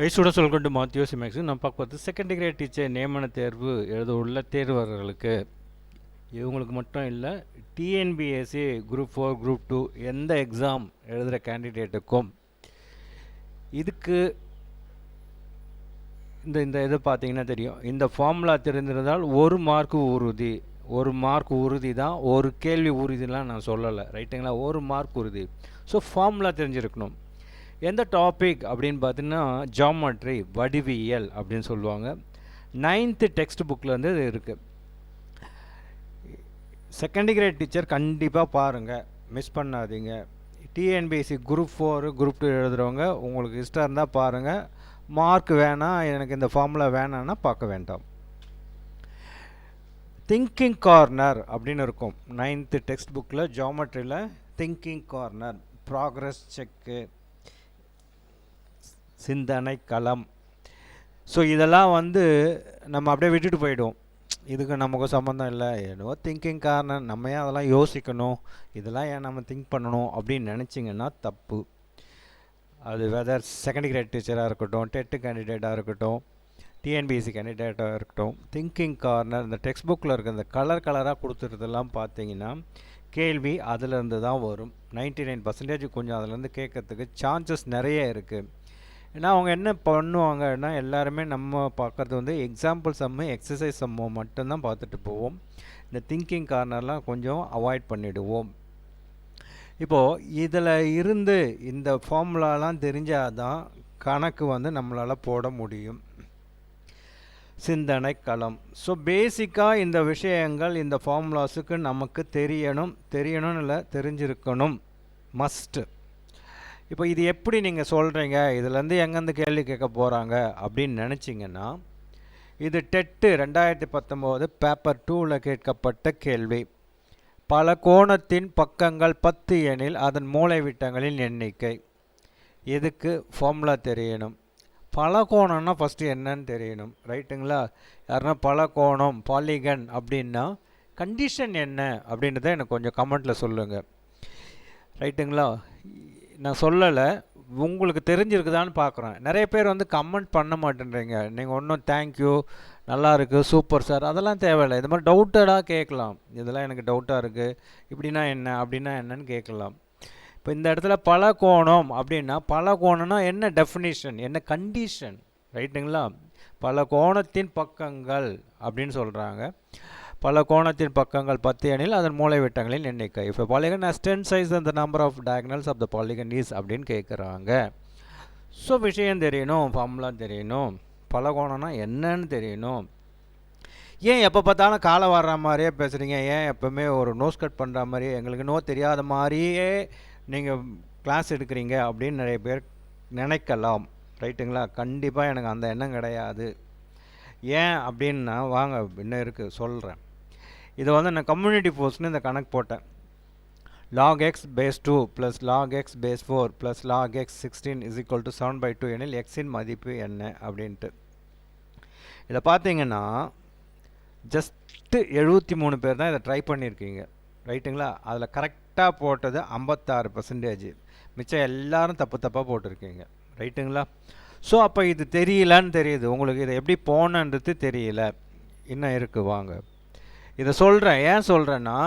Students welcome to மாத்யூ சிமேக்ஸ். நம்ம பார்க்க பார்த்து செகண்ட் டிகிரி டீச்சர் நியமன தேர்வு எழுத உள்ள தேர்வர்களுக்கு இவங்களுக்கு மட்டும் இல்லை, டிஎன்பிஎஸ்சி குரூப் 4 குரூப் 2 எந்த எக்ஸாம் எழுதுகிற கேண்டிடேட்டுக்கும் இதுக்கு இந்த இது பார்த்தீங்கன்னா தெரியும். இந்த ஃபார்முலா தெரிந்திருந்தால் ஒரு மார்க் உறுதி தான். ஒரு கேள்வி உறுதிலாம் நான் சொல்லலை, ரைட்டுங்களா? ஒரு மார்க் உறுதி. ஸோ ஃபார்முலா தெரிஞ்சிருக்கணும். எந்த டாபிக் அப்படின்னு பார்த்தீங்கன்னா ஜாமெட்ரி, வடிவியல் அப்படின்னு சொல்லுவாங்க. 9th டெக்ஸ்ட் புக்கில் இது இருக்குது. செகண்ட் கிரேட் டீச்சர் கண்டிப்பாக பாருங்கள், மிஸ் பண்ணாதீங்க. டிஎன்பிஎஸ்சி குரூப் 4 குரூப் 2 எழுதுகிறவங்க உங்களுக்கு இஷ்டம் இருந்தால் பாருங்கள். மார்க் வேணாம், எனக்கு இந்த ஃபார்முலா வேணான்னா பார்க்க வேண்டாம். திங்கிங் கார்னர் அப்படின்னு இருக்கும் 9th டெக்ஸ்ட் புக்கில். ஜாமெட்ரியில் திங்கிங் கார்னர், ப்ராக்ரஸ் செக்கு, சிந்தனை களம். ஸோ இதெல்லாம் நம்ம அப்படியே விட்டுட்டு போயிடுவோம். இதுக்கு நமக்கு சம்மந்தம் இல்லை, ஏதோ திங்கிங் கார்னர், நம்ம ஏன் அதெல்லாம் யோசிக்கணும், இதெல்லாம் ஏன் நம்ம திங்க் பண்ணணும் அப்படின்னு நினச்சிங்கன்னா தப்பு. அது வெதர் செகண்ட் கிரேட் டீச்சராக இருக்கட்டும், டெட்டு கேண்டிடேட்டாக இருக்கட்டும், டிஎன்பிஎஸ்சி கேண்டிடேட்டாக இருக்கட்டும், திங்கிங் கார்னர் இந்த டெக்ஸ்ட் புக்கில் இருக்க இந்த கலராக கொடுத்துறதெல்லாம் பார்த்தீங்கன்னா கேள்வி அதிலேருந்து தான் வரும். 99% கொஞ்சம் அதிலேருந்து கேட்கறதுக்கு சான்சஸ் நிறைய இருக்குது. ஏன்னா அவங்க என்ன பண்ணுவாங்கன்னா, எல்லாருமே நம்ம பார்க்குறது எக்ஸாம்பிள் சம்மு, எக்ஸசைஸ் சம்மு மட்டும்தான் பார்த்துட்டு போவோம். இந்த திங்கிங் கார்னர்லாம் கொஞ்சம் அவாய்ட் பண்ணிவிடுவோம். இப்போது இதில் இருந்து இந்த ஃபார்முலாலாம் தெரிஞ்சால் தான் கணக்கு நம்மளால் போட முடியும். சிந்தனை களம். ஸோ பேசிக்காக இந்த விஷயங்கள், இந்த ஃபார்முலாஸுக்கு நமக்கு தெரியணும்னு இல்லை, தெரிஞ்சிருக்கணும், மஸ்ட்டு. இப்போ இது எப்படி நீங்கள் சொல்கிறீங்க, இதுலேருந்து எங்கேருந்து கேள்வி கேட்க போகிறாங்க அப்படின்னு நினச்சிங்கன்னா, இது டெட்டு 2019 பேப்பர் 2ல் கேட்கப்பட்ட கேள்வி. பல கோணத்தின் பக்கங்கள் 10 எனில் அதன் மூலைவிட்டங்களின் எண்ணிக்கை. இதுக்கு ஃபார்முலா தெரியணும். பல கோணம்னா ஃபஸ்ட்டு என்னன்னு தெரியணும், ரைட்டுங்களா? யாருன்னா பல கோணம், பாலிகன் அப்படின்னா கண்டிஷன் என்ன அப்படின்றத எனக்கு கொஞ்சம் கமெண்ட்டில் சொல்லுங்கள், ரைட்டுங்களா? நான் சொல்லலை, உங்களுக்கு தெரிஞ்சிருக்குதான்னு பார்க்குறேன். நிறைய பேர் கமெண்ட் பண்ண மாட்டேன்றீங்க. நீங்கள் ஒன்றும் தேங்க்யூ, நல்லா இருக்குது, சூப்பர் சார், அதெல்லாம் தேவையில்லை. இது மாதிரி டவுட்டடாக கேட்கலாம். இதெல்லாம் எனக்கு டவுட்டாக இருக்குது, இப்படின்னா என்ன, அப்படின்னா என்னன்னு கேட்கலாம். இப்போ இந்த இடத்துல பல கோணம் அப்படின்னா, பல கோணம்னா என்ன டெஃபினிஷன், என்ன கண்டிஷன், ரைட்டுங்களா? பல கோணத்தின் பக்கங்கள் அப்படின்னு சொல்கிறாங்க. பல கோணத்தின் பக்கங்கள் 10 எனில் அதன் மூலைவிட்டங்களின் எண்ணிக்கை. இப்போ polygon has 10 sides and the number of diagonals of the polygon is அப்படின்னு கேட்குறாங்க. ஸோ விஷயம் தெரியணும், ஃபார்முலா தெரியணும், பல கோணம்னா என்னன்னு தெரியணும். ஏன் எப்போ பார்த்தாலும் காலை வர்ற மாதிரியே பேசுகிறீங்க, ஏன் எப்போவுமே ஒரு நோஸ் கட் பண்ணுற மாதிரியே, எங்களுக்கு தெரியாத மாதிரியே நீங்கள் கிளாஸ் எடுக்கிறீங்க அப்படின்னு நிறைய பேர் நினைக்கலாம், ரைட்டுங்களா? கண்டிப்பாக எனக்கு அந்த எண்ணம் கிடையாது. ஏன் அப்படின்னா வாங்க இன்னும் இருக்குது சொல்கிறேன். இதை நான் கம்யூனிட்டி போஸ்ட்னு இந்த கணக்கு போட்டேன். log x base 2 plus log x base 4 plus log x 16 is equal to 7/2 எனில் எக்ஸின் மதிப்பு என்ன அப்படின்ட்டு. இதை பார்த்தீங்கன்னா ஜஸ்ட்டு 73 பேர் தான் இதை ட்ரை பண்ணியிருக்கீங்க, ரைட்டுங்களா? அதில் கரெக்டாக போட்டது 56%. மிச்சம் எல்லோரும் தப்பாக போட்டிருக்கீங்க, ரைட்டுங்களா? ஸோ அப்போ இது தெரியலன்னு தெரியுது உங்களுக்கு. இதை எப்படி போனன்றது தெரியல, இன்னும் இருக்குது. வாங்க இதை சொல்கிறேன். ஏன் சொல்கிறேன்னா,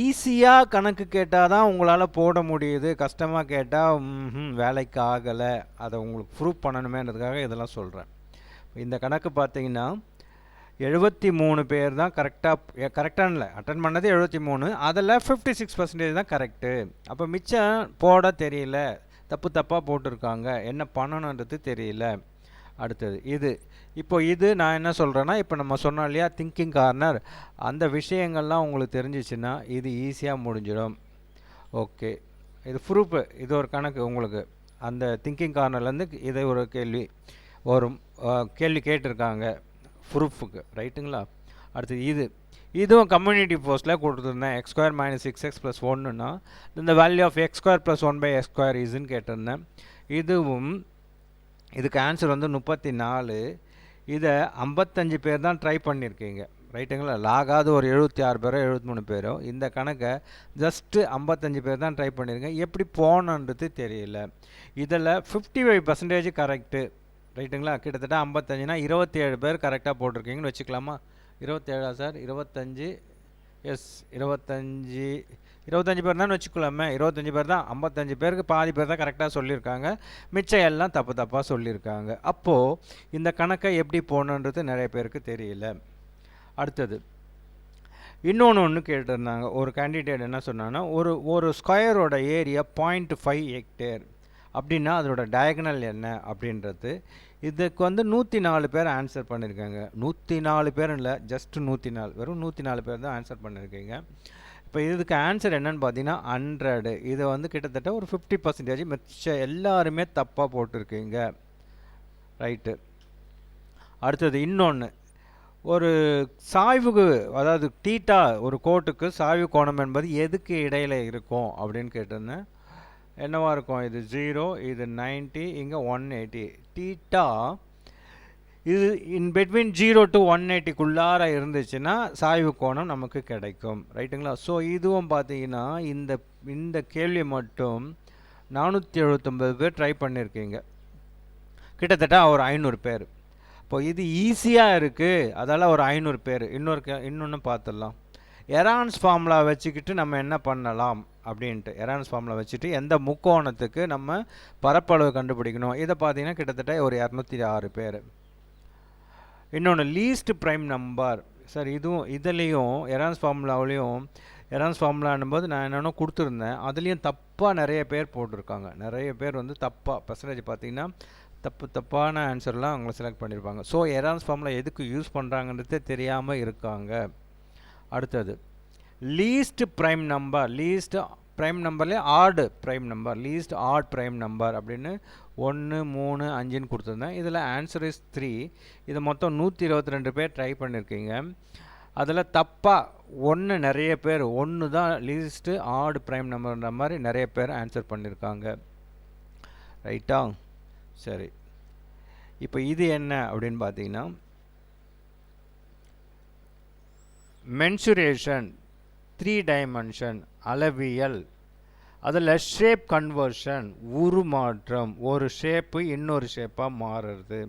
ஈஸியாக கணக்கு கேட்டால் தான் உங்களால் போட முடியுது, கஷ்டமாக கேட்டால் வேலைக்கு ஆகலை. அதை உங்களுக்கு ப்ரூவ் பண்ணணுமேன்றதுக்காக இதெல்லாம் சொல்கிறேன். இந்த கணக்கு பார்த்தீங்கன்னா 73 பேர் தான் கரெக்டான இல்லை, அட்டன் பண்ணது 73, அதில் 56% தான் கரெக்டு. அப்போ மிச்சம் போட தெரியல, தப்பாக போட்டிருக்காங்க, என்ன பண்ணணுன்றது தெரியல. அடுத்தது இது நான் என்ன சொல்கிறேன்னா, இப்போ நம்ம சொன்னோம் இல்லையா திங்கிங் கார்னர், அந்த விஷயங்கள்லாம் உங்களுக்கு தெரிஞ்சிச்சுன்னா இது ஈஸியாக முடிஞ்சிடும். ஓகே, இது ப்ரூஃபு, இது ஒரு கணக்கு உங்களுக்கு. அந்த திங்கிங் கார்னர்லேருந்து இதை ஒரு கேள்வி கேட்டிருக்காங்க ப்ரூஃபுக்கு, ரைட்டுங்களா? அடுத்தது இதுவும் கம்யூனிட்டி போஸ்ட்டில் கொடுத்துருந்தேன். x² - 6x + 1ன்னா இந்த வேல்யூ ஆஃப் x² + 1/x² இஸ்ன்னு கேட்டிருந்தேன். இதுக்கு ஆன்சர் 34. இதை 55 பேர் தான் ட்ரை பண்ணியிருக்கீங்க, ரைட்டுங்களா? லாகாவது ஒரு 76 பேரோ 73 பேரோ இந்த கணக்கை ஜஸ்ட்டு 55 பேர் தான் ட்ரை பண்ணியிருக்கேன். எப்படி போனன்றது தெரியல. இதில் 55% கரெக்டு. ரைட்டுங்களா? கிட்டத்தட்ட 55னா 27 பேர் கரெக்டாக போட்டிருக்கீங்கன்னு வச்சுக்கலாமா? 27 சார்? 25 எஸ் 25 பேர் தான் வச்சுக்கலாமே. 25 பேர் தான். 55 பேருக்கு பாதி பேர் தான் கரெக்டாக சொல்லியிருக்காங்க. மிச்சம் எல்லாம் தப்பாக சொல்லியிருக்காங்க. அப்போது இந்த கணக்கை எப்படி போகணுன்றது நிறைய பேருக்கு தெரியல. அடுத்தது இன்னொன்று கேட்டிருந்தாங்க. ஒரு கேண்டிடேட் என்ன சொன்னாங்கன்னா, ஒரு ஸ்கொயரோட ஏரியா 0.5 ஹெக்டேர் அப்படின்னா அதோட டயகனல் என்ன அப்படின்றது. இதுக்கு 104 பேர் ஆன்சர் பண்ணியிருக்காங்க. 104 பேர் இல்லை, ஜஸ்ட் 104, வெறும் 104 பேர் தான் ஆன்சர் பண்ணியிருக்கீங்க. இப்போ இதுக்கு ஆன்சர் என்னன்னு பார்த்தீங்கன்னா 100. இதை கிட்டத்தட்ட ஒரு 50% மிச்சம் எல்லாருமே தப்பாக போட்டிருக்கீங்க. ரைட்டு. அடுத்தது இன்னொன்று, ஒரு சாய்வுக்கு, அதாவது தீட்டா ஒரு கோட்டுக்கு சாய்வு கோணம் என்பது எதுக்கு இடையில் இருக்கும் அப்படின்னு கேட்டிருந்தேன். என்னவா இருக்கும்? இது 0, இது 90, இங்கே 180. தீட்டா இது இன் பிட்வீன் 0 to 180க்குள்ளார இருந்துச்சுன்னா சாய்வு கோணம் நமக்கு கிடைக்கும். ரைட்டுங்களா? ஸோ இதுவும் பார்த்தீங்கன்னா இந்த கேள்வி மட்டும் 479 பேர் ட்ரை பண்ணியிருக்கீங்க. கிட்டத்தட்ட ஒரு 500 பேர். இப்போ இது ஈஸியாக இருக்குது, அதால் ஒரு 500 பேர். இன்னொன்று பார்த்துடலாம். எரான்ஸ் ஃபார்முலா வச்சுக்கிட்டு நம்ம என்ன பண்ணலாம் அப்படின்ட்டு. எரான்ஸ் ஃபார்முலா வச்சுட்டு எந்த முக்கோணத்துக்கு நம்ம பரப்பளவு கண்டுபிடிக்கணும், இதை பார்த்தீங்கன்னா கிட்டத்தட்ட ஒரு 206 பேர். இன்னொன்று லீஸ்ட் ப்ரைம் நம்பர். சார் இதுலேயும் எரான்ஸ் ஃபார்முலான்னும் போது நான் என்னென்ன கொடுத்துருந்தேன், அதுலேயும் தப்பாக நிறைய பேர் போட்டிருக்காங்க. நிறைய பேர் தப்பாக பர்சன்டேஜ் பார்த்தீங்கன்னா தப்பான ஆன்சர்லாம் அவங்கள செலக்ட் பண்ணியிருப்பாங்க. ஸோ எரான்ஸ் ஃபார்முலா எதுக்கு யூஸ் பண்ணுறாங்கன்றதே தெரியாமல் இருக்காங்க. அடுத்தது லீஸ்ட் ப்ரைம் நம்பர்லேயே odd prime number, least odd prime number அப்படின்னு 1, 3, 5ன்னு கொடுத்துருந்தேன். இதில் ஆன்சர் இஸ் 3. இதை மொத்தம் 122 பேர் ட்ரை பண்ணியிருக்கீங்க. அதில் தப்பாக 1 நிறைய பேர் 1 தான் லீஸ்ட்டு ஆட் ப்ரைம் நம்பர்ன்ற மாதிரி நிறைய பேர் ஆன்சர் பண்ணியிருக்காங்க. ரைட்டா? சரி. இப்போ இது என்ன அப்படின்னு பார்த்தீங்கன்னா, மென்சுரேஷன் 3 டைமென்ஷன் அளவியல். அதில் ஷேப் கன்வர்ஷன் உருமாற்றம், ஒரு ஷேப்பு இன்னொரு ஷேப்பாக மாறுறது.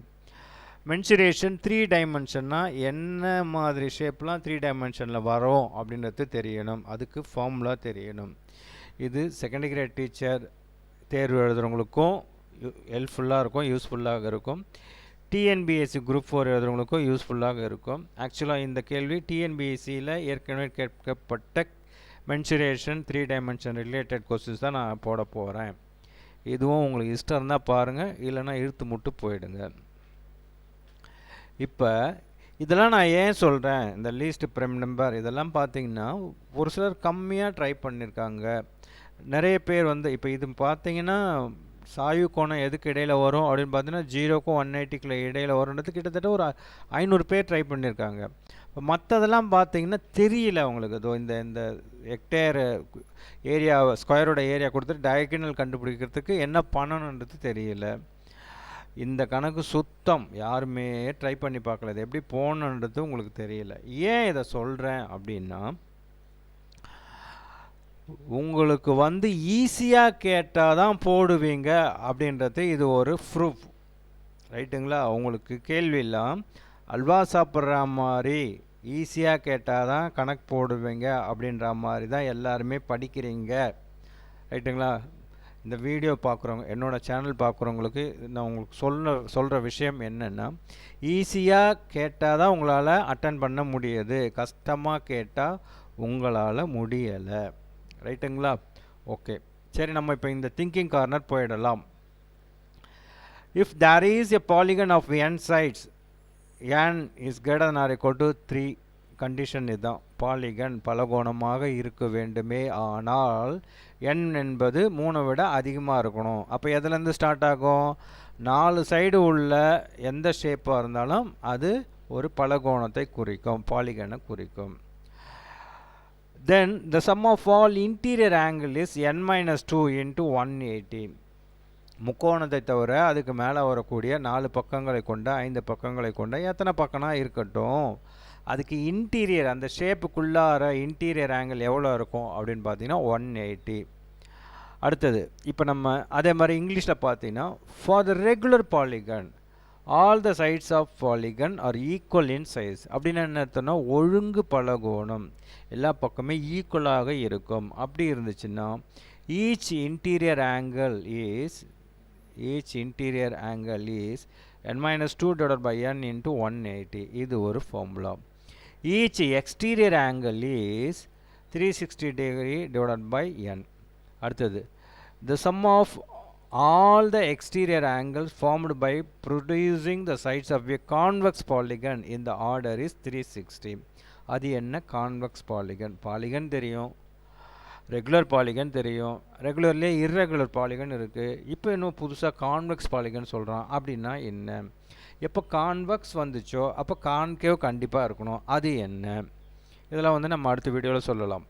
மென்சுரேஷன் 3 டைமென்ஷன்னா என்ன மாதிரி ஷேப்லாம் 3 டைமென்ஷனில் வரும் அப்படின்றது தெரியணும். அதுக்கு ஃபார்முலா தெரியணும். இது செகண்டரி கிரேட் டீச்சர் தேர்வு எழுதுகிறவங்களுக்கும் ஹெல்ப்ஃபுல்லாக இருக்கும், யூஸ்ஃபுல்லாக இருக்கும். டிஎன்பிஎஸ்சி குரூப் 4 எழுதுகிறவங்களுக்கும் யூஸ்ஃபுல்லாக இருக்கும். ஆக்சுவலாக இந்த கேள்வி டிஎன்பிஎஸ்சியில் ஏற்கனவே கேட்கப்பட்ட மென்சுரேஷன் 3 டைமென்ஷன் ரிலேட்டட் கொஸ்டின்ஸ் தான் நான் போட போகிறேன். இதுவும் உங்களுக்கு இஷ்டம் இருந்தால் பாருங்கள், இல்லைன்னா இழுத்து முட்டு போயிடுங்க. இப்போ இதெல்லாம் நான் ஏன் சொல்கிறேன், இந்த லீஸ்ட் ப்ரைம் நம்பர் இதெல்லாம் பார்த்தீங்கன்னா ஒரு சிலர் கம்மியாக ட்ரை பண்ணியிருக்காங்க. நிறைய பேர் இப்போ இது பார்த்தீங்கன்னா சாய்வு கோணம் எதுக்கு இடையில் வரும் அப்படின்னு பார்த்தீங்கன்னா 0க்கும் 180க்குள்ள இடையில் வரும்ன்றது கிட்டத்தட்ட ஒரு 500 பேர் ட்ரை பண்ணியிருக்காங்க. இப்போ மற்றதெல்லாம் பார்த்தீங்கன்னா தெரியல அவங்களுக்கு. இதோ இந்த ஹெக்டேர் ஏரியா ஸ்கொயரோட ஏரியா கொடுத்துட்டு டயகனல் கண்டுபிடிக்கிறதுக்கு என்ன பண்ணணுன்றது தெரியல. இந்த கணக்கு சுத்தம் யாருமே ட்ரை பண்ணி பார்க்கல. இது எப்படி போகணுன்றது உங்களுக்கு தெரியல. ஏன் இதை சொல்கிறேன் அப்படின்னா, உங்களுக்கு ஈஸியாக கேட்டால் தான் போடுவீங்க அப்படின்றது இது ஒரு ப்ரூஃப். ரைட்டுங்களா? உங்களுக்கு கேள்வியெல்லாம் அல்வா சாப்பிட்ற மாதிரி ஈஸியாக கேட்டால் தான் கணக்கு போடுவீங்க அப்படின்ற மாதிரி தான் எல்லாருமே படிக்கிறீங்க. ரைட்டுங்களா? இந்த வீடியோ பார்க்குறவங்க, என்னோடய சேனல் பார்க்குறவங்களுக்கு நான் உங்களுக்கு சொல்கிற விஷயம் என்னென்னா, ஈஸியாக கேட்டால் தான் உங்களால் அட்டன் பண்ண முடியுது, கஷ்டமாக கேட்டால் உங்களால் முடியலை. ரைட்டுங்களா? ஓகே, சரி, நம்ம இப்போ இந்த திங்கிங் கார்னர் போயிடலாம். If there is a polygon of n sides, n is greater than or equal to 3, condition இதுதான். பாலிகன் பலகோணமாக இருக்க வேண்டுமே, ஆனால் n என்பது 3 விட அதிகமாக இருக்கணும். அப்போ எதுலேருந்து ஸ்டார்ட் ஆகும்? 4 சைடு உள்ள எந்த ஷேப்பாக இருந்தாலும் அது ஒரு பலகோணத்தை குறிக்கும், பாலிகனை குறிக்கும். Then the sum of all interior angle is n minus 2 into 180. முக்கோணத்தை தவிர அதுக்கு மேலே வரக்கூடிய 4 பக்கங்களை கொண்ட 5 பக்கங்களை கொண்ட எத்தனை பக்கம்னா இருக்கட்டும், அதுக்கு இன்டீரியர் அந்த ஷேப்புக்குள்ளார இன்டீரியர் ஆங்கிள் எவ்வளோ இருக்கும் அப்படின்னு பார்த்தீங்கன்னா 180. அடுத்தது இப்போ நம்ம அதே மாதிரி இங்கிலீஷில் பார்த்தீங்கன்னா for the regular polygon all the sides of polygon are equal in size அப்படின்னு என்ன அர்த்தம்னா ஒழுங்கு பலகோணம் எல்லா பக்கமே ஈக்குவலாக இருக்கும். அப்படி இருந்துச்சுன்னா each interior angle is n-2 divided by n into 180. இது ஒரு formula. Each exterior angle is 360 degree divided by n. அடுத்தது the sum of all the exterior angles formed by producing the sides of a convex polygon in the order is 360. அது என்ன convex polygon? Polygon தெரியும், regular polygon தெரியும், ரெகுலர்லேயே irregular polygon இருக்குது. இப்போ இன்னும் புதுசாக convex polygon சொல்கிறான். அப்படின்னா என்ன? எப்போ கான்வெக்ஸ் வந்துச்சோ அப்போ கான்கேவ் கண்டிப்பாக இருக்கணும். அது என்ன? இதெல்லாம் வந்து நம்ம அடுத்த வீடியோவில் சொல்லலாம்.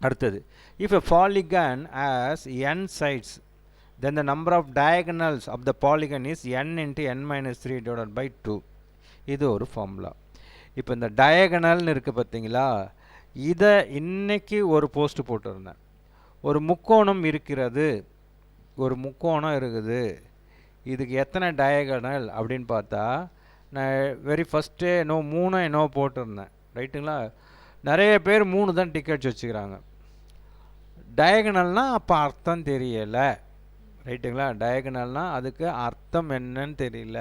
அடுத்தது if a polygon has n sides then the number of diagonals of the polygon is n into n minus 3 divided by 2. இது ஒரு ஃபார்முலா. இப்போ இந்த டயகனல்னு இருக்குது பார்த்தீங்களா, இதை இன்னைக்கு ஒரு போஸ்ட் போட்டிருந்தேன். ஒரு முக்கோணம் இருக்கிறது, ஒரு முக்கோணம் இருக்குது, இதுக்கு எத்தனை டயகனல் அப்படின்னு பார்த்தா நான் வெரி ஃபஸ்ட்டே 3 போட்டிருந்தேன். ரைட்டுங்களா? நிறைய பேர் 3 தான் டிக்கெட்ஸ் வச்சுக்கிறாங்க. டயகனல்னால் அப்போ அர்த்தம் தெரியலை. ரைட்டுங்களா? டயகனல்னால் அதுக்கு அர்த்தம் என்னன்னு தெரியல.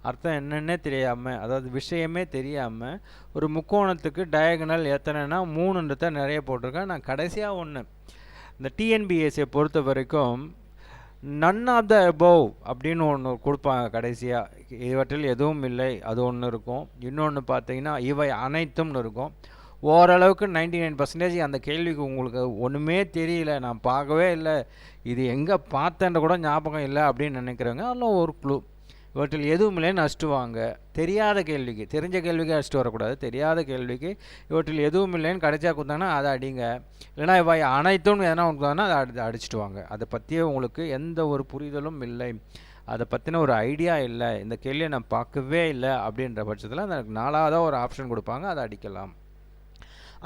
அர்த்தம் என்னன்னே தெரியாமல், அதாவது விஷயமே தெரியாமல் ஒரு முக்கோணத்துக்கு டயகனல் எத்தனைனா 3 நிறைய போட்டிருக்கேன். நான் கடைசியாக ஒன்று இந்த டிஎன்பிஎஸ்சியை பொறுத்த வரைக்கும் நன் ஆஃப் த அபவ் அப்படின்னு ஒன்று கொடுப்பாங்க கடைசியாக. இவற்றில் எதுவும் இல்லை அது ஒன்று இருக்கும். இன்னொன்று பார்த்தீங்கன்னா இவை அனைத்தும்னு இருக்கும். ஓரளவுக்கு 99% அந்த கேள்விக்கு உங்களுக்கு ஒன்றுமே தெரியல, நான் பார்க்கவே இல்லை, இது எங்கே பார்த்தேன்ற கூட ஞாபகம் இல்லை அப்படின்னு நினைக்கிறவங்க அதில் ஒரு க்ளூ. இவற்றில் எதுவும் இல்லைன்னு அடிச்சுட்டு வாங்க. தெரியாத கேள்விக்கு, தெரிஞ்ச கேள்விக்கு அடிச்சுட்டு வரக்கூடாது. தெரியாத கேள்விக்கு இவற்றில் எதுவும் இல்லைன்னு கடைசியாக கொடுத்தாங்கன்னா அதை அடிங்க. இல்லைனா இவை அனைத்தும் எதனா கொடுத்தாங்கன்னா அதை அடிச்சுட்டு வாங்க. அதை பற்றியே உங்களுக்கு எந்த ஒரு புரிதலும் இல்லை, அதை பற்றின ஒரு ஐடியா இல்லை, இந்த கேள்வியை நான் பார்க்கவே இல்லை அப்படின்ற பட்சத்தில் எனக்கு 4ஆவதாக ஒரு ஆப்ஷன் கொடுப்பாங்க, அதை அடிக்கலாம்.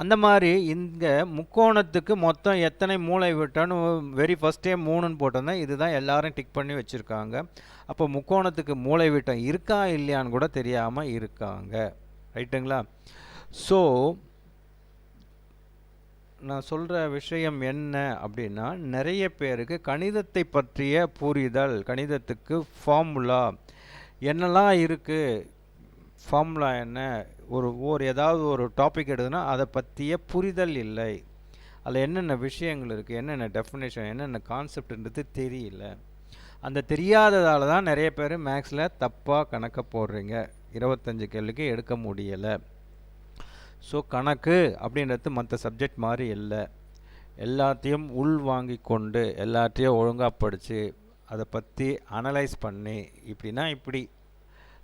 அந்த மாதிரி இங்கே முக்கோணத்துக்கு மொத்தம் எத்தனை மூளை விட்டான்னு வெரி ஃபஸ்ட்டே 3ன்னு போட்டிருந்தேன். இதுதான் எல்லாரும் டிக் பண்ணி வச்சுருக்காங்க. அப்போ முக்கோணத்துக்கு மூளை விட்டம் இருக்கா இல்லையான்னு கூட தெரியாமல் இருக்காங்க. ரைட்டுங்களா? ஸோ நான் சொல்கிற விஷயம் என்ன அப்படின்னா, நிறைய பேருக்கு கணிதத்தை பற்றிய புரிதல், கணிதத்துக்கு ஃபார்முலா என்னெல்லாம் இருக்குது, ஃபார்முலா என்ன, ஒரு ஏதாவது ஒரு டாபிக் எடுதுன்னா அதை பற்றிய புரிதல் இல்லை. அதில் என்னென்ன விஷயங்கள் இருக்குது, என்னென்ன டெஃபினேஷன், என்னென்ன கான்செப்ட்ன்றது தெரியல. அந்த தெரியாததால் தான் நிறைய பேர் மேக்ஸில் தப்பாக கணக்கை போடுறீங்க. 25 கேள்விக்கு எடுக்க முடியலை. ஸோ கணக்கு அப்படின்றது மற்ற சப்ஜெக்ட் மாதிரி இல்லை. எல்லாத்தையும் உள்வாங்கி கொண்டு எல்லாத்தையும் ஒழுங்காக படித்து அதை பற்றி அனலைஸ் பண்ணி இப்படின்னா இப்படி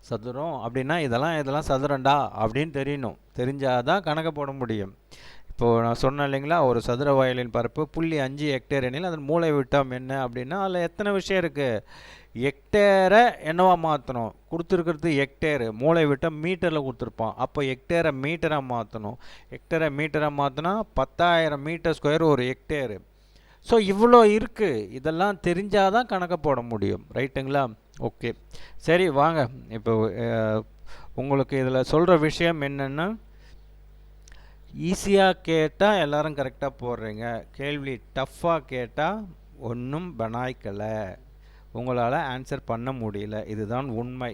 சதுரம் அப்படின்னா இதெல்லாம் சதுரண்டா அப்படின்னு தெரியணும். தெரிஞ்சால் தான் கணக்கை போட முடியும். இப்போது நான் சொன்னேன் இல்லைங்களா, ஒரு சதுர வயலின் பரப்பு 0.5 ஹெக்டேர் எனில் அதன் மூளை விட்டம் என்ன அப்படின்னா அதில் எத்தனை விஷயம் இருக்குது. ஹெக்டேரை என்னவா மாற்றணும், கொடுத்துருக்கிறது ஹெக்டேரு, மூளை விட்டம் மீட்டரில் கொடுத்துருப்பான். அப்போ ஹெக்டேரை மீட்டராக மாற்றணும். ஹெக்டேரை மீட்டராக மாற்றினா 10,000 மீட்டர் ஸ்கொயர் ஒரு ஹெக்டேரு. ஸோ இவ்வளோ இருக்குது. இதெல்லாம் தெரிஞ்சால் தான் கணக்கை போட முடியும். ரைட்டுங்களா? ஓகே, சரி வாங்க. இப்போ உங்களுக்கு இதில் சொல்கிற விஷயம் என்னென்னா, ஈஸியாக கேட்டால் எல்லோரும் கரெக்டாக போடுறீங்க, கேள்வி டஃப்பாக கேட்டால் ஒன்றும் பனாய்க்கலை, உங்களால் ஆன்சர் பண்ண முடியல. இதுதான் உண்மை.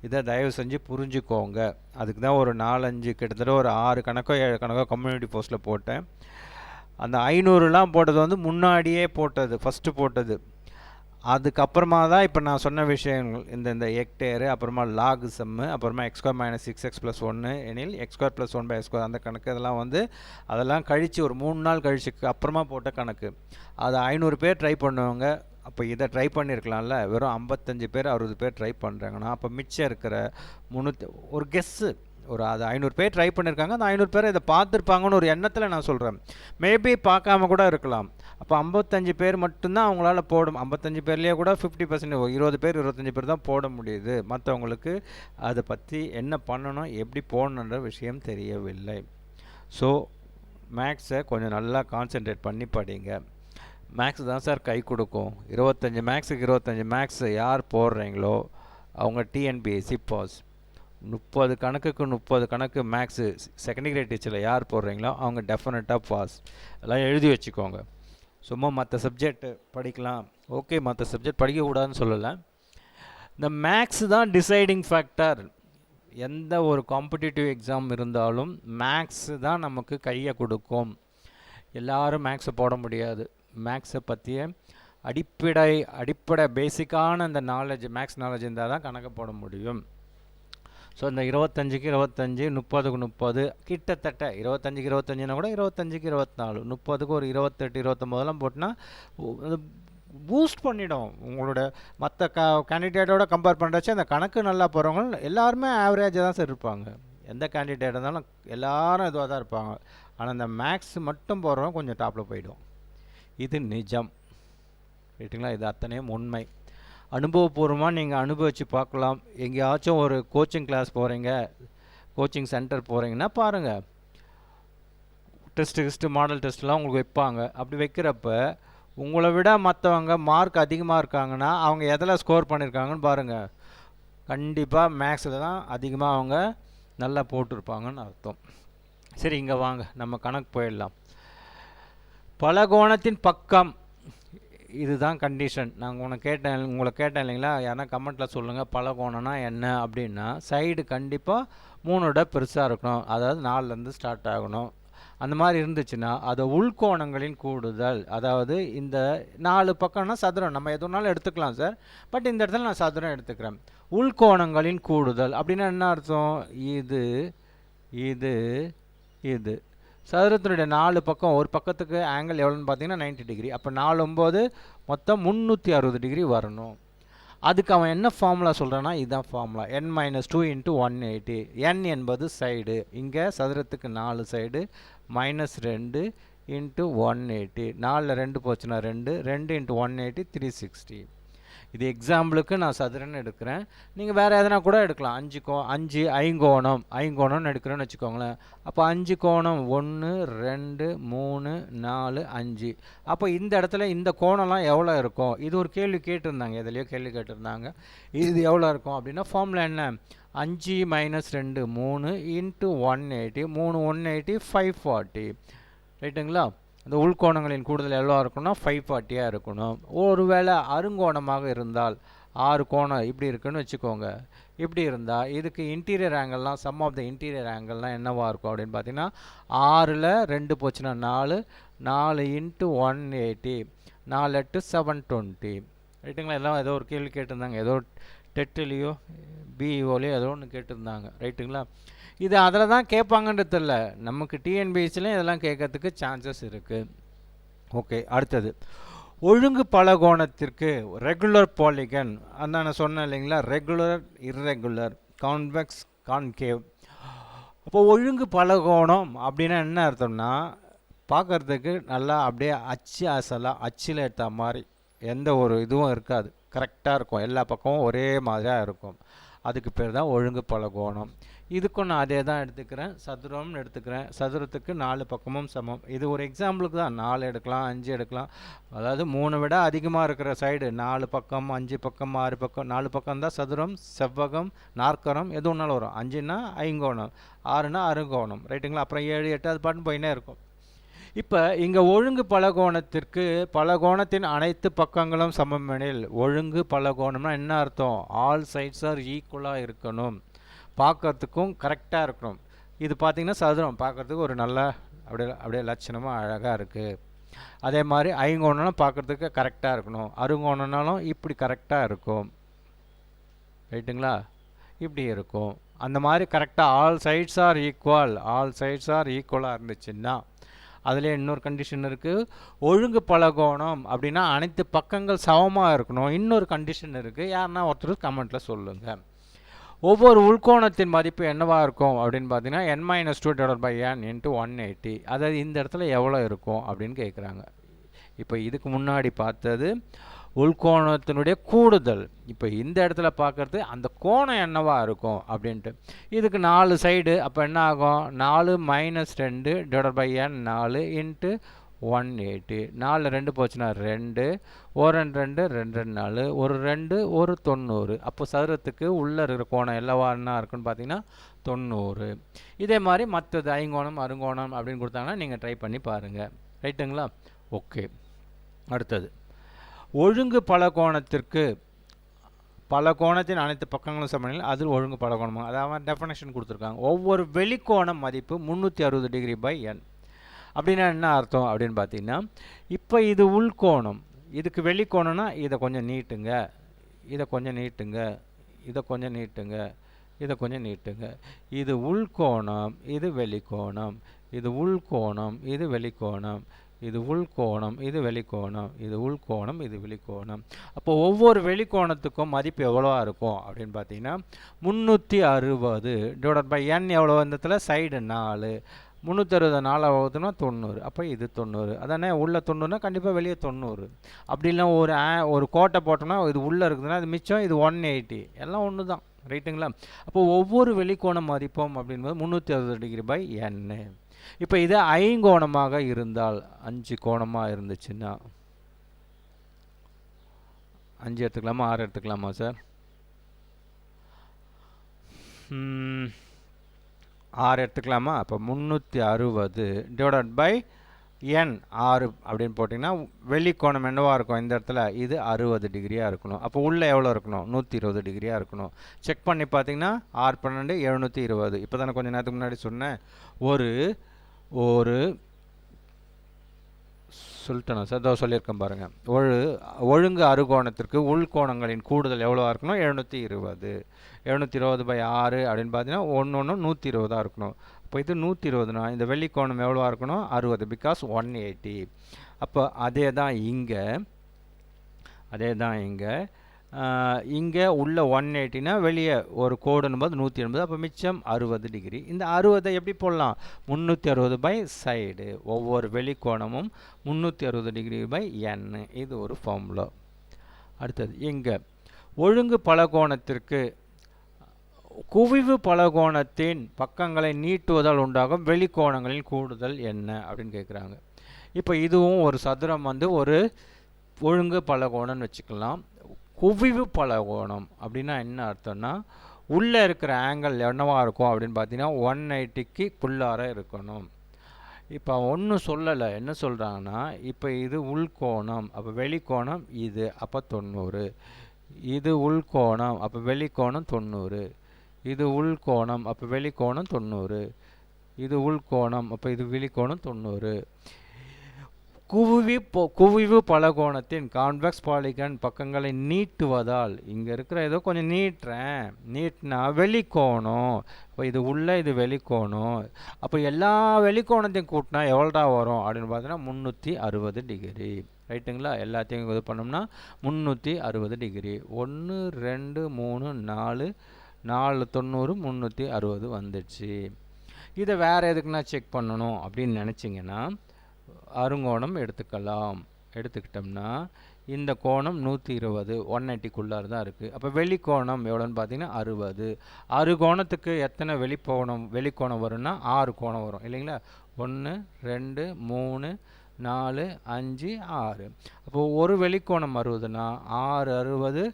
இதை தயவு செஞ்சு புரிஞ்சுக்கோங்க. அதுக்கு தான் ஒரு 4-5 கிட்டத்தட்ட ஒரு 6 கணக்கோ 7 கணக்கோ கம்யூனிட்டி போஸ்ட்டில் போட்டேன். அந்த 500லாம் போட்டது வந்து முன்னாடியே போட்டது, ஃபஸ்ட்டு போட்டது. அதுக்கப்புறமா தான் இப்போ நான் சொன்ன விஷயங்கள், இந்த ஹெக்டேரு, அப்புறமா லாகு சம்மு, அப்புறமா x² - 6x + 1 எனில் x² + 1/x², அந்த கணக்கு இதெல்லாம் வந்து அதெல்லாம் கழித்து ஒரு 3 நாள் கழிச்சு அப்புறமா போட்ட கணக்கு. அது 500 பேர் ட்ரை பண்ணுவாங்க. அப்போ இதை ட்ரை பண்ணியிருக்கலாம்ல. வெறும் 55 பேர் 60 பேர் ட்ரை பண்ணுறாங்கன்னா அப்போ மிச்சம் இருக்கிற 300 ஒரு கெஸ்ஸு ஒரு அது 500 பேர் ட்ரை பண்ணியிருக்காங்க. அந்த 500 பேர் இதை பார்த்துருப்பாங்கன்னு ஒரு எண்ணத்தில் நான் சொல்கிறேன். மேபி பார்க்காம கூட இருக்கலாம். அப்போ 55 பேர் மட்டும்தான் அவங்களால போட 55 பேர்லேயே கூட 50%, 20 பேர் 25 பேர் தான் போட முடியுது. மற்றவங்களுக்கு அதை பற்றி என்ன பண்ணணும், எப்படி போடணுன்ற விஷயம் தெரியவில்லை. ஸோ மேக்ஸை கொஞ்சம் நல்லா கான்சென்ட்ரேட் பண்ணி படிங்க. மேக்ஸ் தான் சார் கை கொடுக்கும். 25 மேக்ஸுக்கு 25 மேக்ஸ் யார் போடுறீங்களோ அவங்க டிஎன்பிஎஸ்சி பாஸ். 30 கணக்குக்கு 30 கணக்கு மேக்ஸு செகண்ட் கிரேட் டீச்சரில் யார் போடுறீங்களோ அவங்க டெஃபினட்டாக பாஸ். எல்லாம் எழுதி வச்சுக்கோங்க. சும்மா மற்ற சப்ஜெக்ட் படிக்கலாம், ஓகே, மற்ற சப்ஜெக்ட் படிக்கக்கூடாதுன்னு சொல்லலை. இந்த மேக்ஸ் தான் டிசைடிங் ஃபேக்டர். எந்த ஒரு காம்படிட்டிவ் எக்ஸாம் இருந்தாலும் மேக்ஸ் தான் நமக்கு கையை கொடுக்கும். எல்லாரும் மேக்ஸை போட முடியாது. மேக்ஸை பற்றிய அடிப்படை பேசிக்கான அந்த நாலேஜ், மேக்ஸ் நாலேஜ் இருந்தால் தான் கணக்கு போட முடியும். ஸோ இந்த 25க்கு 25, 30க்கு 30, கிட்டத்தட்ட 25க்கு 25னா கூட 25க்கு 24, 30க்கு ஒரு 28, 29 போட்டுனா பூஸ்ட் பண்ணிடும். உங்களோட மற்ற கேண்டிடேட்டோட கம்பேர் பண்ணுறச்சு அந்த கணக்கு நல்லா போகிறவங்க எல்லாருமே ஆவரேஜாக தான் சார் இருப்பாங்க. எந்த கேண்டிடேட் இருந்தாலும் எல்லாரும் இதுவாக தான் இருப்பாங்க. ஆனால் இந்த மேக்ஸ் மட்டும் போடுறவங்க கொஞ்சம் டாப்பில் போயிடும். இது நிஜம், ரைட்டுங்களா? இது அத்தனையும் உண்மை. அனுபவபூர்வமாக நீங்கள் அனுபவித்து பார்க்கலாம். எங்கேயாச்சும் ஒரு கோச்சிங் கிளாஸ் போகிறீங்க, கோச்சிங் சென்டர் போகிறீங்கன்னா பாருங்கள், டெஸ்ட்டு மாடல் டெஸ்ட்லாம் உங்களுக்கு வைப்பாங்க. அப்படி வைக்கிறப்ப உங்களை விட மற்றவங்க மார்க் அதிகமாக இருக்காங்கன்னா அவங்க எதில் ஸ்கோர் பண்ணியிருக்காங்கன்னு பாருங்கள். கண்டிப்பாக மேக்ஸில் தான் அதிகமாக அவங்க நல்லா போட்டிருப்பாங்கன்னு அர்த்தம். சரி, இங்கே வாங்க நம்ம கணக்கு போயிடலாம். பலகோணத்தின் பக்கம், இதுதான் கண்டிஷன். நாங்கள் உங்களை கேட்டேன் இல்லைங்களா, யாரா கமெண்ட்டில் சொல்லுங்கள் பலகோணம்னா என்ன அப்படின்னா, சைடு கண்டிப்பாக 3 பெருசாக இருக்கணும், அதாவது 4லேருந்து ஸ்டார்ட் ஆகணும். அந்த மாதிரி இருந்துச்சுன்னா அது உள்கோணங்களின் கூடுதல். அதாவது இந்த 4 பக்கம்னா சதுரம், நம்ம எதுனாலும் எடுத்துக்கலாம் சார், பட் இந்த இடத்துல நான் சதுரம் எடுத்துக்கிறேன். உள்கோணங்களின் கூடுதல் அப்படின்னா என்ன அர்த்தம்? இது இது இது சதுரத்தினுடைய 4 பக்கம், ஒரு பக்கத்துக்கு ஆங்கிள் எவ்வளோன்னு பார்த்தீங்கன்னா 90 டிகிரி. அப்போ 4 9 மொத்தம் 360 டிகிரி வரணும். அதுக்கு அவன் என்ன ஃபார்முலா சொல்கிறான்னா, இதுதான் ஃபார்முலா, n-2 × 180. n என்பது சைடு, இங்கே சதுரத்துக்கு 4 சைடு, -2 × 180. 4ல் 2 போச்சுன்னா 2, 2 × 180 360. இது எக்ஸாம்பிளுக்கு நான் சதுரன்னு எடுக்கிறேன். நீங்கள் வேறு எதனா கூட எடுக்கலாம். 5 ஐங்கோணம்னு எடுக்கிறேன்னு வச்சுக்கோங்களேன். அப்போ 5 கோணம் 1 2 3 4 5. அப்போ இந்த இடத்துல இந்த கோணம்லாம் எவ்வளோ இருக்கும்? இது ஒரு கேள்வி கேட்டிருந்தாங்க, எதுலையோ கேள்வி கேட்டிருந்தாங்க. இது எவ்வளோ இருக்கும் அப்படின்னா ஃபார்முலா என்ன? 5 - 2 3 × 180, 3 180 540, ரைட்டுங்களா? இந்த உள்கோணங்களின் கூடுதல் எவ்வளோ இருக்குன்னா 540 இருக்கணும். ஒருவேளை அருங்கோணமாக இருந்தால் 6 கோணம் இப்படி இருக்குன்னு வச்சுக்கோங்க. இப்படி இருந்தால் இதுக்கு இன்டீரியர் ஆங்கிள்லாம், சம் ஆஃப் த இன்டீரியர் ஆங்கிள்லாம் என்னவாக இருக்கும் அப்படின்னு பார்த்தீங்கன்னா, 6ல் 2 போச்சுன்னா 4, 4 × 180, 4 8 720, ரைட்டுங்களா? எல்லாம் ஏதோ ஒரு கேள்வி கேட்டிருந்தாங்க, ஏதோ டெட்லேயோ பிஇஓலையோ ஏதோ ஒன்று கேட்டிருந்தாங்க, ரைட்டுங்களா? இது அதில் தான் கேட்பாங்கன்றது இல்லை, நமக்கு டிஎன்பிஎஸ்சிலையும் இதெல்லாம் கேட்கறதுக்கு சான்சஸ் இருக்குது. ஓகே, அடுத்தது ஒழுங்கு பலகோணத்திற்கு ரெகுலர் பாலிகன். அந்த நான் சொன்னேன் இல்லைங்களா, ரெகுலர் இர்ரெகுலர், கான்வெக்ஸ் கான்கேவ். அப்போ ஒழுங்கு பலகோணம் அப்படின்னா என்ன அர்த்தம்னா, பார்க்குறதுக்கு நல்லா அப்படியே அச்சில் எடுத்த மாதிரி எந்த ஒரு இதுவும் இருக்காது, கரெக்டாக இருக்கும், எல்லா பக்கமும் ஒரே மாதிரியாக இருக்கும். அதுக்கு பேர் தான் ஒழுங்கு பலகோணம். இதுக்கும் நான் அதே தான் எடுத்துக்கிறேன், சதுரம்னு எடுத்துக்கிறேன். சதுரத்துக்கு 4 பக்கமும் சமம். இது ஒரு எக்ஸாம்பிளுக்கு தான், 4 எடுக்கலாம், 5 எடுக்கலாம். அதாவது 3 விட அதிகமாக இருக்கிற சைடு 4 பக்கம், 5 பக்கம், 6 பக்கம். 4 பக்கம் தான் சதுரம், செவ்வகம், நாற்கரம், எது ஒன்றாலும் வரும். 5னா ஐங்கோணம், 6னா அருங்கோணம், ரைட்டுங்களா? அப்புறம் 7 8 அது பாட்டு போயினே இருக்கும். இப்போ இங்கே ஒழுங்கு பலகோணத்திற்கு பலகோணத்தின் அனைத்து பக்கங்களும் சமமெனில், ஒழுங்கு பலகோணம்னா என்ன அர்த்தம்? ஆல் சைட்ஸ் ஆர் ஈக்குவலாக இருக்கணும், பார்க்கறதுக்கும் கரெக்டாக இருக்கணும். இது பார்த்திங்கன்னா சதுரம் பார்க்குறதுக்கு ஒரு நல்ல அப்படியே லட்சணமாக அழகாக இருக்குது. அதே மாதிரி ஐங்கோணம்னா பார்க்குறதுக்கு கரெக்டாக இருக்கணும், அருங்கோணம்னாலும் இப்படி கரெக்டாக இருக்கும், ரைட்டுங்களா? இப்படி இருக்கும். அந்த மாதிரி கரெக்டாக ஆல் சைட்ஸ் ஆர் ஈக்குவலாக இருந்துச்சுன்னா, அதில் இன்னொரு கண்டிஷன் இருக்குது. ஒழுங்கு பலகோணம் அப்படின்னா அனைத்து பக்கங்கள் சமமாக இருக்கணும். இன்னொரு கண்டிஷன் இருக்குது, யாருன்னா ஒருத்தர் கமெண்ட்டில் சொல்லுங்கள். ஒவ்வொரு உள்கோணத்தின் மதிப்பு என்னவாக இருக்கும் அப்படின்னு பார்த்தீங்கன்னா n-2/n × 180. அதாவது இந்த இடத்துல எவ்வளோ இருக்கும் அப்படின்னு கேட்குறாங்க. இப்போ இதுக்கு முன்னாடி பார்த்தது உள்கோணத்தினுடைய கூடுதல். இப்போ இந்த இடத்துல பார்க்குறது அந்த கோணம் என்னவாக இருக்கும் அப்படின்ட்டு. இதுக்கு 4 சைடு, அப்போ என்ன ஆகும்? 4 - 2/n 4 × 180. 4 2 போச்சுன்னா 2, 1 2 2 4, ஒரு 2 ஒரு 90. அப்போ சதுரத்துக்கு உள்ளே இருக்கிற கோணம் எல்லவா என்ன இருக்குன்னு பார்த்தீங்கன்னா 90. இதே மாதிரி மற்றது ஐங்கோணம் அருங்கோணம் அப்படின்னு கொடுத்தாங்கன்னா நீங்கள் ட்ரை பண்ணி பாருங்கள். ரைட்டுங்களா? ஓகே. அடுத்தது ஒழுங்கு பலகோணத்திற்கு பலகோணத்தின் அனைத்து பக்கங்களும் சமநிலையில் அதில் ஒழுங்கு பலகோணம். அதாவது டெஃபினேஷன் கொடுத்துருக்காங்க. ஒவ்வொரு வெளிக்கோணம் மதிப்பு 360 டிகிரி பை n. அப்படின்னா என்ன அர்த்தம் அப்படின்னு பார்த்தீங்கன்னா, இப்போ இது உள்கோணம், இதுக்கு வெளிக்கோணம்னா இதை கொஞ்சம் நீட்டுங்க, இதை கொஞ்சம் நீட்டுங்க, இதை கொஞ்சம் நீட்டுங்க, இதை கொஞ்சம் நீட்டுங்க. இது உள்கோணம், இது வெளிக்கோணம், இது உள்கோணம், இது வெளிக்கோணம், இது உள்கோணம், இது வெளிக்கோணம், இது உள்கோணம், இது வெளிக்கோணம். அப்போ ஒவ்வொரு வெளிக்கோணத்துக்கும் மதிப்பு எவ்வளோவா இருக்கும் அப்படின்னு பார்த்தீங்கன்னா 360 டிவைடட் பை n. எவ்வளோ? இந்த இடத்துல சைடு 4, 360 4 வகுத்துனா 90. அப்போ இது 90. அதானே உள்ள 90னா கண்டிப்பாக வெளியே 90. அப்படி இல்லை ஒரு கோட்டை போட்டோம்னா இது உள்ளே இருக்குதுன்னா அது மிச்சம், இது 180. எல்லாம் ஒன்று தான். ரைட்டுங்களா? அப்போ ஒவ்வொரு வெளிக்கோணம் மதிப்போம் அப்படின்பது 360 டிகிரி பை n. இப்போ இது ஐங்கோணமாக இருந்தால், 5 கோணமாக இருந்துச்சுன்னா 5 எடுத்துக்கலாமா 6 எடுத்துக்கலாமா சார்? 6 எடுத்துக்கலாமா? அப்போ 360 டிவைடட் பை n 6 அப்படின்னு போட்டிங்கன்னா வெளிக்கோணம் என்னவாக இருக்கும்? இந்த இடத்துல இது 60 டிகிரியாக இருக்கணும். அப்போ உள்ளே எவ்வளோ இருக்கணும்? 120 டிகிரியாக இருக்கணும். செக் பண்ணி பார்த்தீங்கன்னா 6 12 720. இப்போ தானே கொஞ்சம் நேரத்துக்கு முன்னாடி சொன்னேன். ஒரு சொல்லிட்டேனா சார்? இதோ சொல்லியிருக்கேன் பாருங்கள். ஒழுங்கு அறுகோணத்திற்கு உள்கோணங்களின் கூடுதல் எவ்வளோவா இருக்கணும்? 720. 720 பை 6 அப்படின்னு பார்த்தீங்கன்னா 1 120 இருக்கணும். இப்போ இது 120னா இந்த வெள்ளிக்கோணம் எவ்வளோவா இருக்கணும்? 60, பிகாஸ் 180. அப்போ அதே தான் இங்கே உள்ள 180னா வெளியே ஒரு கோடுன்னு போது 180. அப்போ மிச்சம் 60 டிகிரி. இந்த 60 எப்படி போடலாம்? 360 பை சைடு. ஒவ்வொரு வெளிக்கோணமும் 360 டிகிரி பை n. இது ஒரு ஃபார்முலா. அடுத்தது இங்கே ஒழுங்கு பலகோணத்திற்கு குவிவு பலகோணத்தின் பக்கங்களை நீட்டுவதால் உண்டாகும் வெளிக்கோணங்களின் கூடுதல் என்ன அப்படின்னு கேட்குறாங்க. இப்போ இதுவும் ஒரு சதுரம் ஒரு ஒழுங்கு பலகோணம்னு வச்சுக்கலாம். குவிவு பலகோணம் அப்படின்னா என்ன அர்த்தம்னா, உள்ளே இருக்கிற ஆங்கிள் என்னவாக இருக்கும் அப்படின்னு பார்த்தீங்கன்னா 180க்கு குள்ளார இருக்கணும். இப்போ ஒன்றும் சொல்லலை. என்ன சொல்கிறாங்கன்னா, இப்போ இது உள்கோணம், அப்போ வெளிக்கோணம் இது, அப்போ 90. இது உள்கோணம், அப்போ வெளிக்கோணம் 90. இது உள்கோணம், அப்போ வெளிக்கோணம் 90. இது உள்கோணம், அப்போ இது வெளிக்கோணம் 90. குவிவு பலகோணத்தின் கான்வெக்ஸ் பாலிகன் பக்கங்களை நீட்டுவதால், இங்கே இருக்கிற ஏதோ கொஞ்சம் நீட்டினா வெளிக்கோணம். இப்போ இது உள்ள, இது வெளிக்கோணம். அப்போ எல்லா வெளிக்கோணத்தையும் கூட்டினா எவ்வளோடா வரும் அப்படின்னு பார்த்தீங்கன்னா 360 டிகிரி. ரைட்டுங்களா? எல்லாத்தையும் இது பண்ணோம்னா 360 டிகிரி. 1 2 3 4 90 360 வந்துடுச்சு. இதை வேறு எதுக்குன்னா செக் பண்ணணும் அப்படின்னு நினச்சிங்கன்னா அருங்கோணம் எடுத்துக்கிட்டோம்னா இந்த கோணம் 120, 180க்குள்ளார தான் இருக்குது. அப்போ வெளிக்கோணம் எவ்வளோன்னு பார்த்தீங்கன்னா 60. அருகோணத்துக்கு எத்தனை வெளிக்கோணம் வரும்னா 6 கோணம் வரும் இல்லைங்களா? 1 2 3 4 5 6. அப்போது ஒரு வெளிக்கோணம் 60னா 6 60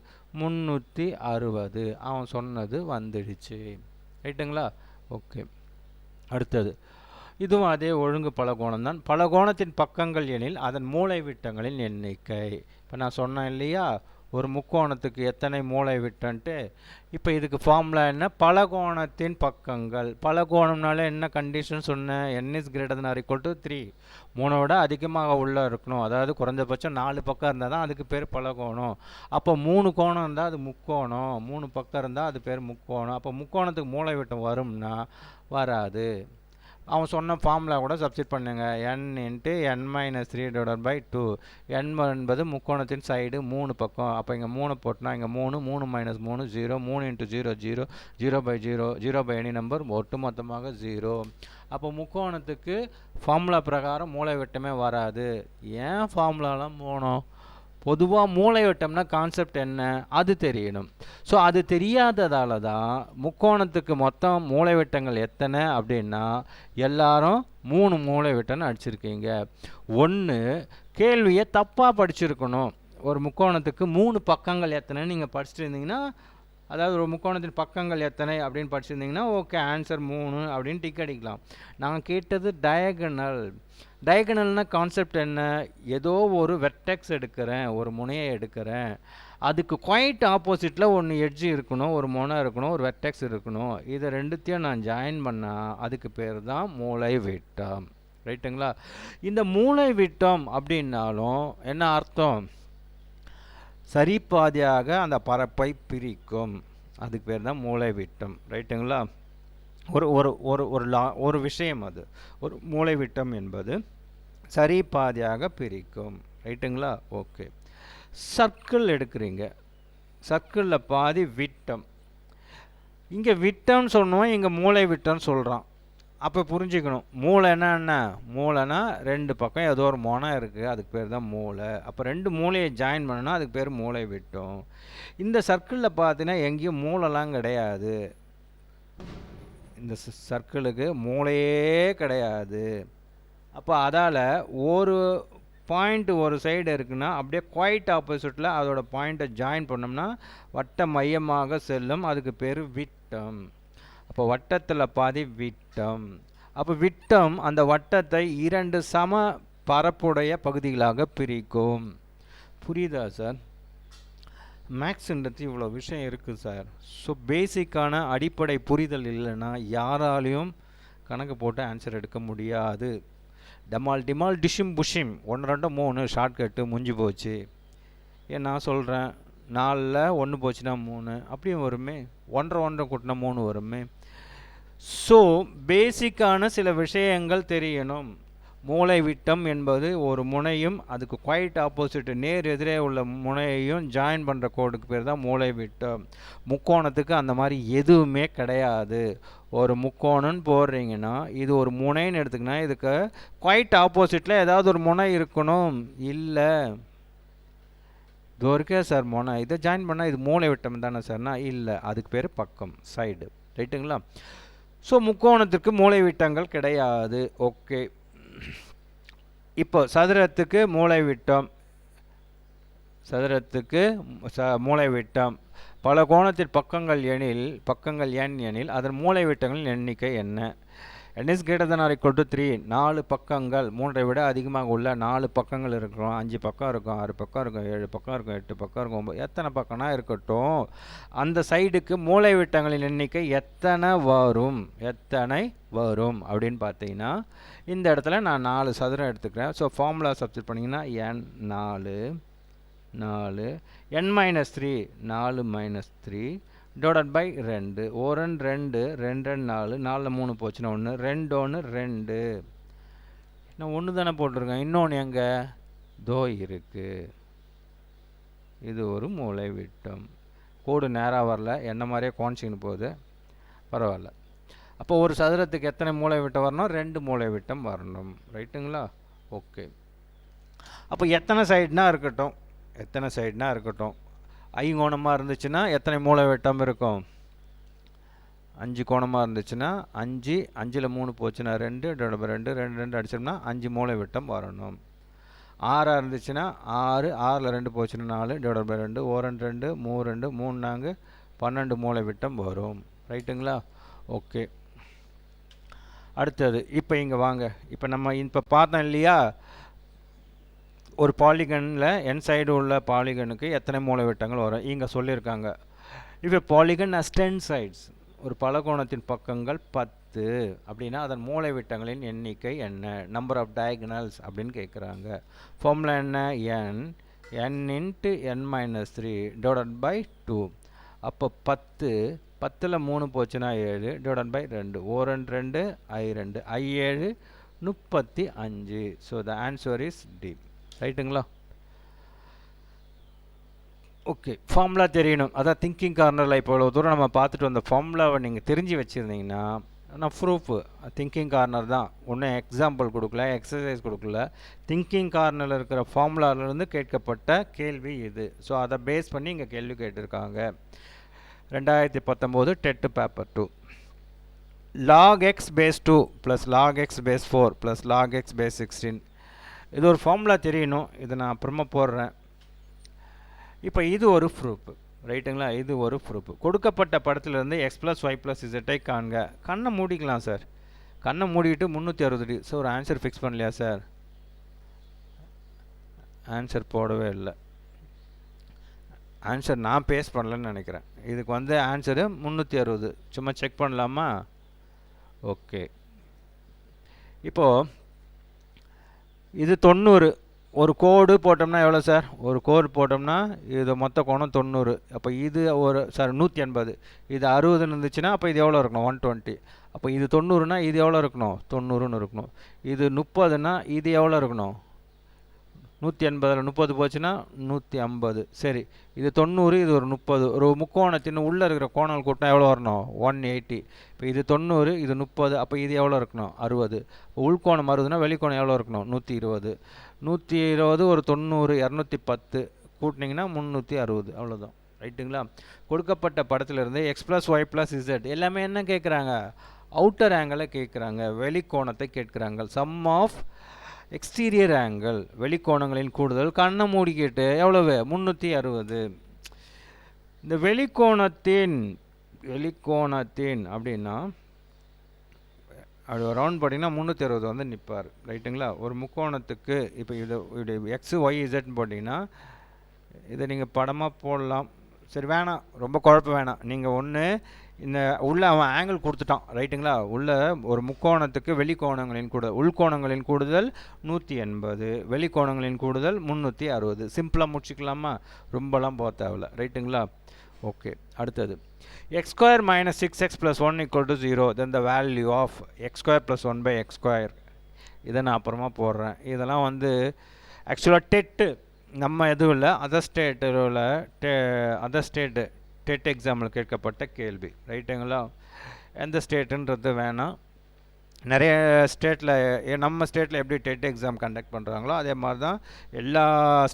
360. அவன் சொன்னது வந்துடுச்சு. ரைட்டுங்களா? ஓகே. அடுத்தது இதுவும் அதே ஒழுங்கு பலகோணம் தான். பலகோணத்தின் பக்கங்கள் எனில் அதன் மூலை விட்டங்களின் எண்ணிக்கை. இப்போ நான் சொன்னேன் இல்லையா, ஒரு முக்கோணத்துக்கு எத்தனை மூலை விட்டன்ட்டு. இப்போ இதுக்கு ஃபார்முலா என்ன? பலகோணத்தின் பக்கங்கள். பலகோணம்னால என்ன கண்டிஷன் சொன்னேன்? n is greater than or equal to 3. 3 விட அதிகமாக உள்ளே இருக்கணும். அதாவது குறைஞ்சபட்சம் 4 பக்கம் இருந்தால் தான் அதுக்கு பேர் பலகோணம். அப்போ 3 கோணம் இருந்தால் அது முக்கோணம். 3 பக்கம் இருந்தால் அது பேர் முக்கோணம். அப்போ முக்கோணத்துக்கு மூலை விட்டம் வரும்னா வராது. அவன் சொன்ன ஃபார்முலா கூட சப்ஸ்டிட் பண்ணுங்க. n into n minus 3 divided by 2. n என்பது முக்கோணத்தின் சைடு 3 பக்கம். அப்போ இங்கே 3 போட்டோன்னா இங்கே 3 3 minus 3 0 3 into 0 0 0 by 0 0 by any number ஒட்டு மொத்தமாக 0. அப்போ முக்கோணத்துக்கு ஃபார்முலா பிரகாரம் மூலை விட்டமே வராது. ஏன் ஃபார்முலாலாம் போனோம்? பொதுவாக மூலை விட்டம்னா கான்செப்ட் என்ன அது தெரியணும். ஸோ அது தெரியாததால தான் முக்கோணத்துக்கு மொத்தம் மூலை விட்டங்கள் எத்தனை அப்படின்னா எல்லாரும் 3 மூலை விட்டம்னு அடிச்சிருக்கீங்க. ஒன்று கேள்வியை தப்பாக படிச்சிருக்கணும். ஒரு முக்கோணத்துக்கு 3 பக்கங்கள் எத்தனைன்னு நீங்கள் படிச்சுட்டு இருந்தீங்கன்னா, அதாவது ஒரு முக்கோணத்தின் பக்கங்கள் எத்தனை அப்படின்னு படிச்சிருந்தீங்கன்னா ஓகே ஆன்சர் 3 அப்படின்னு டிக் அடிக்கலாம். நான் கேட்டது டயகனல். டயகனல்னா கான்செப்ட் என்ன? ஏதோ ஒரு வெர்டெக்ஸ் எடுக்கிறேன், ஒரு முனையை எடுக்கிறேன், அதுக்கு குவைட் ஆப்போசிட்டில் ஒன்று எட்ஜ் இருக்கணும், ஒரு முனை இருக்கணும், ஒரு வெர்டெக்ஸ் இருக்கணும். இதை ரெண்டுத்தையும் நான் ஜாயின் பண்ணால் அதுக்கு பேர் தான் மூலை விட்டம். ரைட்டுங்களா? இந்த மூலை விட்டம் அப்படின்னாலும் என்ன அர்த்தம்? சரிபாதியாக அந்த பரப்பை பிரிக்கும். அதுக்கு பேர் தான் மூலை விட்டம். ரைட்டுங்களா? ஒரு ஒரு ஒரு ஒரு ஒரு விஷயம் அது. ஒரு மூலை விட்டம் என்பது சரிபாதியாக பிரிக்கும். ரைட்டுங்களா? ஓகே. சர்க்கிள் எடுக்கிறீங்க. சர்க்கிளில் பாதி விட்டம். இங்கே விட்டம்னு சொன்னோம், இங்கே மூலை விட்டம்னு சொல்கிறான். அப்போ புரிஞ்சுக்கணும், மூளைன்னா என்ன? மூளைனா 2 பக்கம் ஏதோ ஒரு முனை இருக்குது, அதுக்கு பேர் தான் மூளை. அப்போ 2 மூளையை ஜாயின் பண்ணணும்னா அதுக்கு பேர் மூளை விட்டம். இந்த சர்க்கிளில் பார்த்தீங்கன்னா எங்கேயும் மூளைலாம் கிடையாது. இந்த சர்க்கிளுக்கு மூளையே கிடையாது. அப்போ அதால் ஒரு பாயிண்ட் ஒரு சைடு இருக்குன்னா அப்படியே குவைட் ஆப்போசிட்டில் அதோட பாயிண்ட்டை ஜாயின் பண்ணோம்னா வட்ட மையமாக செல்லும். அதுக்கு பேர் விட்டம். அப்போ வட்டத்தில் பாதி விட்டம். அப்போ விட்டம் அந்த வட்டத்தை 2 சம பரப்புடைய பகுதிகளாக பிரிக்கும். புரியுதா சார்? மேக்ஸ்ன்றது இவ்வளோ விஷயம் இருக்குது சார். ஸோ பேசிக்கான அடிப்படை புரிதல் இல்லைன்னா யாராலையும் கணக்கு போட்டு ஆன்சர் எடுக்க முடியாது. டமால் டிமால் டிஷிம் புஷிம் 1 2 3 ஷார்ட்கட்டு முடிஞ்சு போச்சு. ஏன் நான் சொல்கிறேன், 4ல் 1 போச்சுன்னா 3 அப்படியும் வருமே, 1 1 கூட்டினா 3 வருமே. ஸோ பேசிக்கான சில விஷயங்கள் தெரியணும். மூலை விட்டம் என்பது ஒரு முனையும் அதுக்கு குவைட் ஆப்போசிட் நேர் எதிரே உள்ள முனையையும் ஜாயின் பண்ணுற கோடுக்கு பேர் தான் மூலை விட்டம். முக்கோணத்துக்கு அந்த மாதிரி எதுவுமே கிடையாது. ஒரு முக்கோணம்னு போடுறீங்கன்னா இது ஒரு முனைன்னு எடுத்துக்கினா இதுக்கு குவைட் ஆப்போசிட்டில் ஏதாவது ஒரு முனை இருக்கணும். இல்லை, இது இருக்கே சார் முனை, இதை ஜாயின் பண்ணால் இது மூலை விட்டம் தானே சார்னா இல்லை, அதுக்கு பேர் பக்கம், சைடு. ரைட்டுங்களா? ஸோ முக்கோணத்துக்கு மூலை விட்டங்கள் கிடையாது. ஓகே. இப்போ சதுரத்துக்கு மூலை விட்டம், சதுரத்துக்கு மூலை விட்டம் பல கோணத்தில் பக்கங்கள் n எனில் அதன் மூலை விட்டங்களின் எண்ணிக்கை என்ன? n is greater than or equal to 3. 4 பக்கங்கள், 3ஐ விட அதிகமாக உள்ள 4 பக்கங்கள் இருக்கும், 5 பக்கம் இருக்கும், 6 பக்கம் இருக்கும், 7 பக்கம் இருக்கும், 8 பக்கம் இருக்கும், 9 எத்தனை பக்கம்னா இருக்கட்டும், அந்த சைடுக்கு மூலை விட்டங்களின் எண்ணிக்கை எத்தனை வரும் அப்படின்னு பார்த்தீங்கன்னா இந்த இடத்துல நான் 4 சதுரம் எடுத்துக்கிறேன். ஸோ ஃபார்முலா சப்ஸ்டிட் பண்ணிங்கன்னா n 4 n minus 3 4 minus 3 divided by 2. 1 2 2 4 4 3 போச்சுன்னா 1 2 1 2. நான் 1 தானே போட்டிருக்கேன், இன்னொன்று எங்கே தோ இருக்குது. இது ஒரு மூலை விட்டம். கோடு நேராக வரல, என்ன மாதிரியே கோணிச்சின்னு போகுது, பரவாயில்ல. அப்போ ஒரு சதுரத்துக்கு எத்தனை மூலை விட்டம் வரணும்? 2 மூலை விட்டம் வரணும். ரைட்டுங்களா? ஓகே. அப்போ எத்தனை சைடுனா இருக்கட்டும், ஐங்கோணமாக இருந்துச்சுன்னா எத்தனை மூலை விட்டம் இருக்கும்? 5 கோணமாக இருந்துச்சுன்னா 5, 5ல் 3 போச்சுன்னா 2 2 2 2 அடிச்சோம்னா 5 மூலை விட்டம் வரணும். 6 இருந்துச்சுன்னா 6, 6ல் 2 போச்சுன்னா 4 டிவைட் பை 2 1 2 3 2 3 4 12 மூலை விட்டம் வரும். ரைட்டுங்களா? ஓகே. அடுத்தது இப்போ இங்கே வாங்க. இப்போ நம்ம இப்போ பார்த்தோம் இல்லையா, ஒரு பாலிகனில் என் சைடு உள்ள பாலிகனுக்கு எத்தனை மூலை விட்டங்கள் வரும் இங்கே சொல்லியிருக்காங்க. இப்போ பாலிகன் ஹஸ் 10 சைட்ஸ், ஒரு பலகோணத்தின் பக்கங்கள் 10 அப்படின்னா அதன் மூலை விட்டங்களின் எண்ணிக்கை என்ன? நம்பர் ஆஃப் டயகனல்ஸ் அப்படின்னு கேட்குறாங்க. ஃபார்முலா என்ன? n into n minus 3 divided by 2. அப்போ 10 10ல் 3 போச்சுன்னா 7 டிவைடட் பை 2 ஓ 2 2 ஐ 2 ஐ 7 35. So the answer is D. ரைட்டுங்களா? ஓகே, ஃபார்முலா தெரியணும். அதான் திங்கிங் கார்னரில் இப்போ இவ்வளோ தூரம் நம்ம பார்த்துட்டு வந்த ஃபார்முலாவை நீங்கள் தெரிஞ்சு வச்சுருந்தீங்கன்னா, நான் ப்ரூஃபு திங்கிங் கார்னர் தான், ஒன்றும் எக்ஸாம்பிள் கொடுக்கல, எக்ஸசைஸ் கொடுக்கல. திங்கிங் கார்னரில் இருக்கிற ஃபார்முலாவிலேருந்து கேட்கப்பட்ட கேள்வி இது. ஸோ அதை பேஸ் பண்ணி இங்கே கேள்வி கேட்டிருக்காங்க. 2019 dead paper 2. log x base 2 plus log x base 4 plus log x base 16. இது ஒரு ஃபார்முலா தெரியணும். இதை நான் அப்புறமா போடுறேன். இப்போ இது ஒரு ப்ரூஃப். ரைட்டுங்களா? இது ஒரு ப்ரூஃப். கொடுக்கப்பட்ட படத்திலிருந்து எக்ஸ் ப்ளஸ் ஒய் ப்ளஸ் இசட்டை காண்க. கண்ணை மூடிக்கலாம் சார். கண்ணை மூடிட்டு 360. ஸோ ஒரு ஆன்சர் ஃபிக்ஸ் பண்ணலையா சார்? ஆன்சர் போடவே இல்லை. ஆன்சர் நான் பேஸ் பண்ணலன்னு நினைக்கிறேன். இதுக்கு வந்து ஆன்சரு 360. சும்மா செக் பண்ணலாமா? ஓகே. இப்போது இது 90. ஒரு கோடு போட்டோம்னா எவ்வளோ சார்? ஒரு கோடு போட்டோம்னா இது மொத்த கோணம் 90. அப்போ இது ஒரு சார் 180. இது 60ன்னு இருந்துச்சுன்னா அப்போ இது எவ்வளோ இருக்கணும்? 120. அப்போ இது 90னா இது எவ்வளோ இருக்கணும்? 90ன்னு இருக்கணும். இது 30னா இது எவ்வளோ இருக்கணும்? 180ல் 30 போச்சுன்னா 150. சரி, இது 90, இது ஒரு 30. ஒரு முக்கோணத்தின் உள்ளே இருக்கிற கோணல் கூட்டினா எவ்வளோ வரணும்? 180. இப்போ இது 90, இது 30. அப்போ இது எவ்வளோ இருக்கணும்? 60. உள்கோணம் 60னா வெளிக்கோணம் எவ்வளோ இருக்கணும்? 120. 120 ஒரு 90, 210 கூட்டினீங்கன்னா 360. அவ்வளோதான். ரைட்டுங்களா? கொடுக்கப்பட்ட படத்திலிருந்து X plus Y plus Z எல்லாமே என்ன கேட்குறாங்க? அவுட்டர் ஆங்கிளை கேட்குறாங்க, வெளிக்கோணத்தை கேட்குறாங்க. சம் ஆஃப் எக்ஸ்டீரியர் ஆங்கிள், வெளிக்கோணங்களின் கூடுதல். கண்ணை மூடிக்கிட்டு எவ்வளவு? 360. இந்த வெளிக்கோணத்தின் அப்படின்னா அப்படி ரவுண்ட் போட்டிங்கன்னா 360 வந்து நிற்பார். ரைட்டுங்களா? ஒரு முக்கோணத்துக்கு இப்போ இது எக்ஸு ஒய் இசட்னு போட்டிங்கன்னா இதை நீங்கள் படமாக போடலாம். சரி, வேணாம், ரொம்ப குழப்பம் வேணாம். நீங்கள் ஒன்று இந்த உள்ள அவன் ஆங்கிள் கொடுத்துட்டான். ரைட்டுங்களா? உள்ள ஒரு முக்கோணத்துக்கு வெளிக்கோணங்களின் கூடுதல், உள்கோணங்களின் கூடுதல் 180, வெளிக்கோணங்களின் கூடுதல் 360. சிம்பிளாக முடிச்சுக்கலாமா? ரொம்பலாம் போக தேவையில்ல. ரைட்டுங்களா? ஓகே. அடுத்தது X square minus 6x + 1 = 0. Then the value of X square plus 1/x². இதை நான் அப்புறமா போடுறேன். இதெல்லாம் வந்து ஆக்சுவலாக டெட்டு நம்ம எதுவும் இல்லை, அதர் ஸ்டேட்டு டெட் எக்ஸாமில் கேட்கப்பட்ட கேள்வி. ரைட்டுங்களா? எந்த ஸ்டேட்டுன்றது வேணாம். நிறைய ஸ்டேட்டில், நம்ம ஸ்டேட்டில் எப்படி டெட் எக்ஸாம் கண்டக்ட் பண்ணுறாங்களோ அதே மாதிரி தான் எல்லா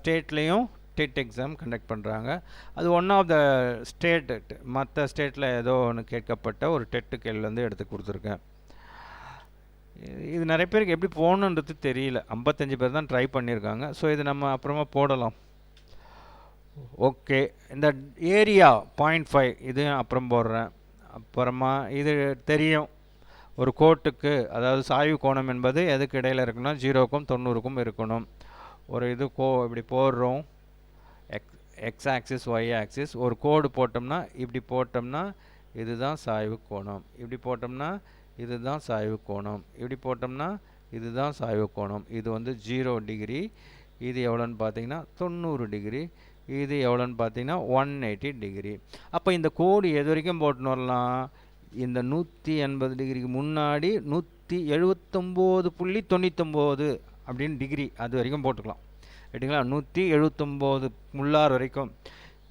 ஸ்டேட்லேயும் டெட் எக்ஸாம் கண்டக்ட் பண்ணுறாங்க. அது ஒன் ஆஃப் த ஸ்டேட். மற்ற ஸ்டேட்டில் ஏதோ ஒன்று கேட்கப்பட்ட ஒரு டெட்டு கேள்வி வந்து எடுத்து கொடுத்துருக்கேன். இது நிறைய பேருக்கு எப்படி போகணுன்றது தெரியல. 55 பேர் தான் ட்ரை பண்ணியிருக்காங்க. ஸோ இது நம்ம அப்புறமா போடலாம். ஓகே. இந்த ஏரியா 0.5 இது அப்புறம் போடுறேன். அப்புறமா இது தெரியும், ஒரு கோட்டுக்கு அதாவது சாய்வு கோணம் என்பது எதுக்கு இடையில் இருக்குன்னா 0க்கும் 90க்கும் இருக்கணும். ஒரு இது இப்படி போடுறோம், எக்ஸ் ஆக்சிஸ் ஒய் ஆக்சிஸ். ஒரு கோடு போட்டோம்னா இப்படி போட்டோம்னா இதுதான் சாய்வு கோணம், இப்படி போட்டோம்னா இதுதான் சாய்வு கோணம், இப்படி போட்டோம்னா இதுதான் சாய்வு கோணம். இது வந்து 0 டிகிரி. இது எவ்வளோன்னு பார்த்தீங்கன்னா 90 டிகிரி. இது எவ்வளோன்னு பார்த்தீங்கன்னா 180 டிகிரி. அப்போ இந்த கோடு எது வரைக்கும் போட்டுன்னு வரலாம்? இந்த 180 டிகிரிக்கு முன்னாடி 179.99 அப்படின்னு டிகிரி அது வரைக்கும் போட்டுக்கலாம். ரைட்டுங்களா? 179 முள்ளார் வரைக்கும்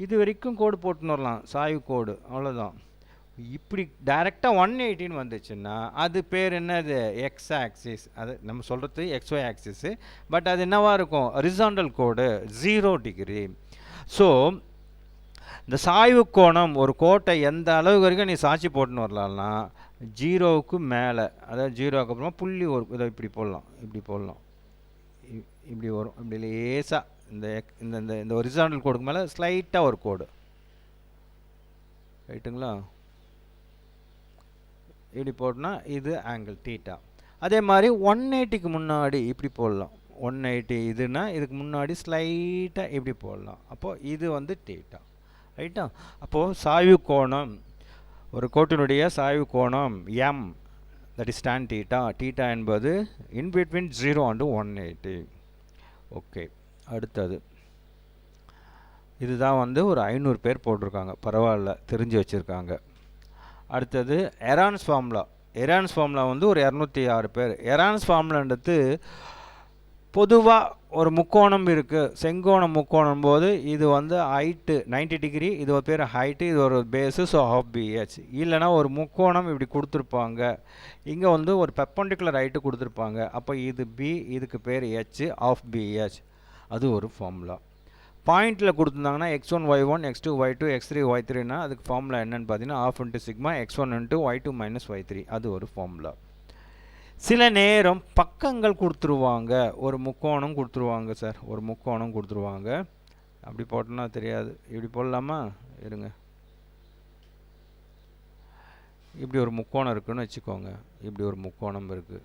இது வரைக்கும் கோடு போட்டுன்னு வரலாம், சாய்வு கோடு. அவ்வளோதான். இப்படி டைரெக்டாக 180ன்னு வந்துச்சுன்னா அது பேர் என்னது? X axis. அது நம்ம சொல்கிறது எக்ஸ்ஒய் ஆக்சிஸு. பட் அது என்னவாக இருக்கும்? ஹரிசாண்டல் கோடு 0 டிகிரி. ஸோ இந்த சாய்வு கோணம் ஒரு கோட்டை எந்த அளவு வரைக்கும் நீ சாட்சி போட்டுன்னு வரலாம்னா 0க்கு மேலே, அதாவது 0க்கு அப்புறமா புள்ளி ஒரு இதை இப்படி போடலாம், இப்படி போடலாம், இப்படி வரும். இப்படி லேசாக இந்த இந்த இந்த ஹரிசாண்டல் கோடுக்கு மேலே ஸ்லைட்டாக ஒரு கோடு. ரைட்டுங்களா? இப்படி போட்டோன்னா இது ஆங்கிள் தீட்டா. அதே மாதிரி 180க்கு முன்னாடி இப்படி போடலாம். 180 இதுனா இதுக்கு முன்னாடி ஸ்லைட்டாக இப்படி போடலாம். அப்போது இது வந்து தீட்டா. ரைட்டா? அப்போது சாய்வு கோணம், ஒரு கோட்டினுடைய சாய்வு கோணம் m, that is tan theta. Theta என்பது இன் பிட்வீன் 0 and 180. ஓகே. அடுத்தது இதுதான் வந்து ஒரு 500 பேர் போட்டிருக்காங்க. பரவாயில்ல, தெரிஞ்சு வச்சுருக்காங்க. அடுத்தது எரான்ஸ் ஃபார்முலா. எரான்ஸ் ஃபார்முலா வந்து ஒரு 206 பேர். எரான்ஸ் ஃபார்முலான்றது பொதுவாக ஒரு முக்கோணம் இருக்குது, செங்கோணம் முக்கோணம் போது இது வந்து ஹைட்டு 90 டிகிரி, இது ஒரு பேர் ஹைட்டு, இது ஒரு பேஸு, ஸோ ஆஃப் பிஹெச். இல்லைனா ஒரு முக்கோணம் இப்படி கொடுத்துருப்பாங்க, இங்கே வந்து ஒரு பெர்பெண்டிகுலர் ஹைட்டு கொடுத்துருப்பாங்க, அப்போ இது பி, இதுக்கு பேர் ஹெச், ஆஃப் பிஹெச். அது ஒரு ஃபார்முலா. பாயிண்டில் கொடுத்துருந்தாங்கன்னா x1 y1 x2 y2 x3 y3னா அதுக்கு ஃபார்முலா என்னென்னு பார்த்தீங்கன்னா of into sigma x1 into y2 minus y3. அது ஒரு ஃபார்முலா. சில நேரம் பக்கங்கள் கொடுத்துருவாங்க, ஒரு முக்கோணம் கொடுத்துருவாங்க சார், ஒரு முக்கோணம் கொடுத்துருவாங்க. அப்படி போட்டோன்னா தெரியாது, இப்படி போடலாமா? இருங்க, இப்படி ஒரு முக்கோணம் இருக்குதுன்னு வச்சுக்கோங்க. இப்படி ஒரு முக்கோணம் இருக்குது,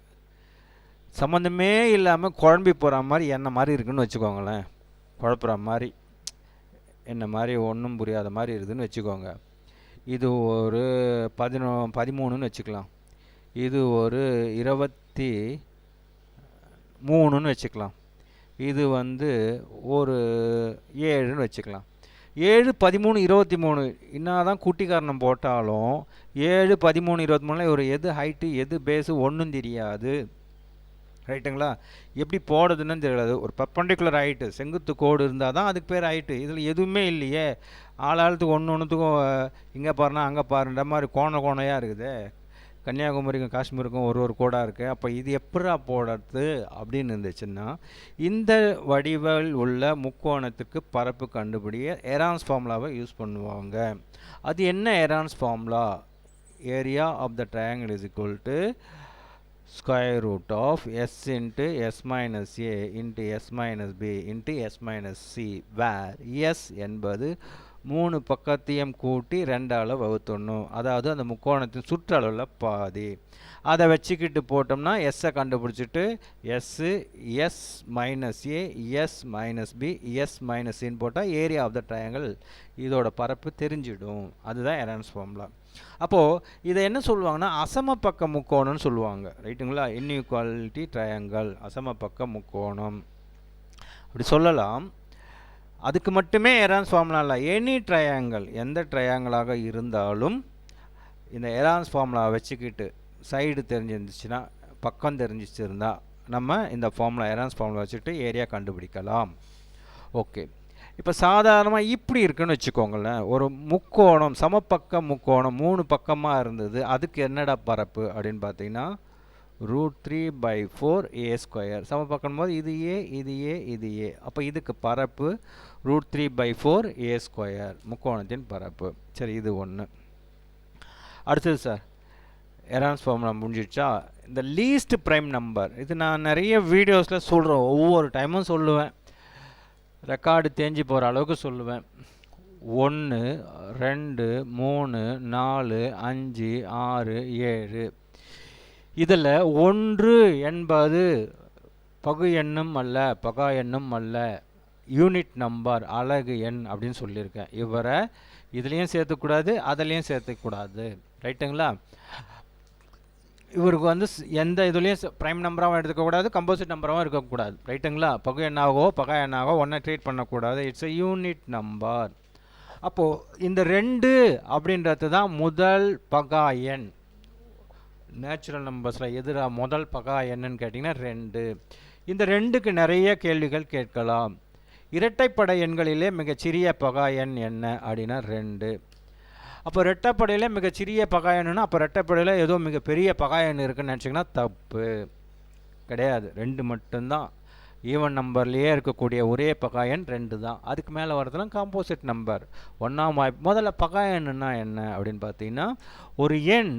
சம்மந்தமே இல்லாமல் குழம்பி போகிற மாதிரி என்ன மாதிரி இருக்குதுன்னு வச்சுக்கோங்களேன். குழப்புற மாதிரி, என்ன மாதிரி ஒன்றும் புரியாத மாதிரி இருக்குதுன்னு வச்சுக்கோங்க. இது ஒரு 13ன்னு வச்சுக்கலாம், இது ஒரு 23ன்னு வச்சுக்கலாம், இது வந்து ஒரு 7ன்னு வச்சுக்கலாம். 7, 13, 23 என்ன தான் குட்டி காரணம் போட்டாலும் 7, 13, 23 ஒரு எது ஹைட்டு எது பேஸு ஒன்றும் தெரியாது. ரைட்டுங்களா? எப்படி போடுறதுன்னு தெரியாது. ஒரு பெர்பெண்டிகுலர் ஹைட்டு செங்குத்து கோடு இருந்தால் தான் அதுக்கு பேர் ஹைட்டு. இதில் எதுவுமே இல்லையே, ஆளாளுத்துக்கு ஒன்றுத்துக்கும் இங்கே பாருன்னா அங்கே பாருன்ற மாதிரி கோணையாக இருக்குது. கன்னியாகுமரிக்கும் காஷ்மீருக்கும் ஒரு கோடாக இருக்குது. அப்போ இது எப்படா போடுறது அப்படின்னு இருந்துச்சுன்னா, இந்த வடிவில் உள்ள முக்கோணத்துக்கு பரப்பு கண்டுபிடிய எரான்ஸ் ஃபார்முலாவை யூஸ் பண்ணுவாங்க. அது என்ன Heron's formula? Area of the triangle is equal to square root of s into s minus a into s minus b into s minus c, where s என்பது 3 பக்கத்தையும் கூட்டி 2ஆல் வகுத்துடணும். அதாவது அந்த முக்கோணத்தின் சுற்றளவில் பாதி. அதை வச்சுக்கிட்டு போட்டோம்னா எஸ்ஸை கண்டுபிடிச்சிட்டு S minus A, S minus B, S minus சின்னு போட்டால் ஏரியா ஆஃப் த ட்ரையாங்கிள் இதோட பரப்பு தெரிஞ்சிடும். அதுதான் எரான்ஸ் ஃபார்முலா. அப்போது இதை என்ன சொல்லுவாங்கன்னா அசமபக்க முக்கோணம்னு சொல்லுவாங்க. ரைட்டுங்களா? இன்இக்வாலிட்டி ட்ரையாங்கிள், அசமபக்க முக்கோணம் அப்படி சொல்லலாம். அதுக்கு மட்டுமே எரான்ஸ் ஃபார்முலா இல்லை, எனி ட்ரையாங்கிள், எந்த ட்ரையாங்கிளாக இருந்தாலும் இந்த எரான்ஸ் ஃபார்முலா வச்சுக்கிட்டு சைடு தெரிஞ்சிருந்துச்சுன்னா, பக்கம் தெரிஞ்சிச்சிருந்தா நம்ம இந்த ஃபார்முலா எரான்ஸ் ஃபார்முலா வச்சுட்டு ஏரியா கண்டுபிடிக்கலாம். ஓகே, இப்போ சாதாரணமாக இப்படி இருக்குன்னு வச்சுக்கோங்களேன். ஒரு முக்கோணம், சமபக்க முக்கோணம் 3 பக்கமாக இருந்தது, அதுக்கு என்னடா பரப்பு அப்படின்னு பார்த்தீங்கன்னா √3/4 a². சமபக்கம் போது இது ஏ, இது ஏ, இது ஏ. அப்போ இதுக்கு பரப்பு √3/4 a², முக்கோணத்தின் பரப்பு. சரி, இது ஒன்று. அடுத்தது சார், எரான்ஸ் ஃபார்முலா முடிஞ்சிடுச்சா? இந்த லீஸ்ட் ப்ரைம் நம்பர், இது நான் நிறைய வீடியோஸில் சொல்கிறேன், ஒவ்வொரு டைமும் சொல்லுவேன், ரெக்கார்டு தேஞ்சு போகிற அளவுக்கு சொல்லுவேன். 1, 2, 3, 4, 5, 6, 7. இதில் 1 என்பது பகு எண்ணும் அல்ல, பகா எண்ணும் அல்ல, யூனிட் நம்பர், அலகு எண் அப்படின்னு சொல்லியிருக்கேன். இவரை இதுலேயும் சேர்த்துக்கூடாது, அதிலையும் சேர்த்துக்கூடாது. ரைட்டுங்களா? இவருக்கு வந்து எந்த இதுலேயும் ப்ரைம் நம்பராகவும் எடுத்துக்கக்கூடாது, கம்போசிட் நம்பராகவும் இருக்கக்கூடாது. ரைட்டுங்களா? பகு எண்ணாகவோ பகா எண்ணாகவோ ஒன்றை ட்ரீட் பண்ணக்கூடாது. It's a unit number. அப்போது இந்த 2 அப்படின்றது தான் முதல் பகா எண். நேச்சுரல் நம்பர்ஸில் எதிராக முதல் பகா எண்ணுன்னு கேட்டிங்கன்னா 2. இந்த 2க்கு நிறைய கேள்விகள் கேட்கலாம். இரட்டைப்படை எண்களிலே மிகச்சிறிய பகா எண் என்ன அப்படின்னா 2. அப்போ ரெட்டைப்படையில் மிகச்சிறிய பகா எண்ணுன்னா அப்போ ரெட்டைப்படையில் ஏதோ மிகப்பெரிய பகா எண் இருக்குன்னு நினச்சிங்கன்னா தப்பு. கிடையாது, 2 மட்டும்தான். ஈவன் நம்பர்லேயே இருக்கக்கூடிய ஒரே பகா எண் 2 தான். அதுக்கு மேலே வரதுலாம் காம்போசிட் நம்பர். முதல்ல பகா எண்ணுன்னா என்ன அப்படின்னு பார்த்தீங்கன்னா, ஒரு எண்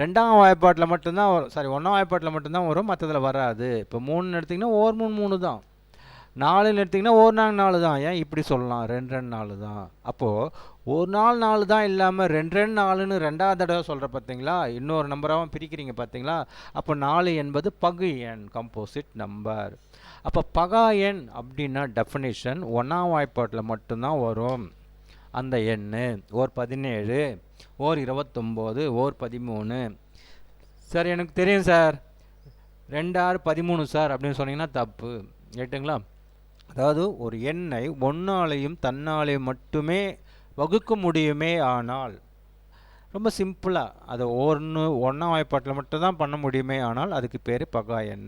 2ஆம் வாய்ப்பாட்டில் மட்டும்தான் வரும், 1ஆம் வாய்ப்பாட்டில் மட்டும்தான் வரும், மற்றதில் வராது. இப்போ 3 எடுத்திங்கன்னா ஓர் 3 3 தான், 4ன்னு எடுத்திங்கன்னா ஓர் 4 4 தான். ஏன் இப்படி சொல்லலாம்? 2 2 4 தான். அப்போது ஒரு 4 4 தான் இல்லாமல் 2 2 4ன்னு 2ஆவது தடவை சொல்கிற பார்த்தீங்களா, இன்னொரு நம்பராகவும் பிரிக்கிறீங்க பார்த்தீங்களா. அப்போ 4 என்பது பகு எண், கம்போசிட் நம்பர். அப்போ பகா எண் அப்படின்னா டெஃபினேஷன் 1ஆம் வாய்ப்பாட்டில் மட்டும்தான் வரும் அந்த எண். ஓர் 17, ஓர் 29, ஓர் 13. சார் எனக்கு தெரியும் சார், 2 6 13 சார் அப்படின்னு சொன்னீங்கன்னா தப்பு. ரைட்டுங்களா? அதாவது ஒரு எண்ணை 1ஆலையும் தன்னாலையும் மட்டுமே வகுக்க முடியுமே ஆனால் ரொம்ப சிம்பிளாக அதை ஒன்றாம் வாய்ப்பாட்டில் மட்டும் தான் பண்ண முடியுமே, ஆனால் அதுக்கு பேர் பகா எண்.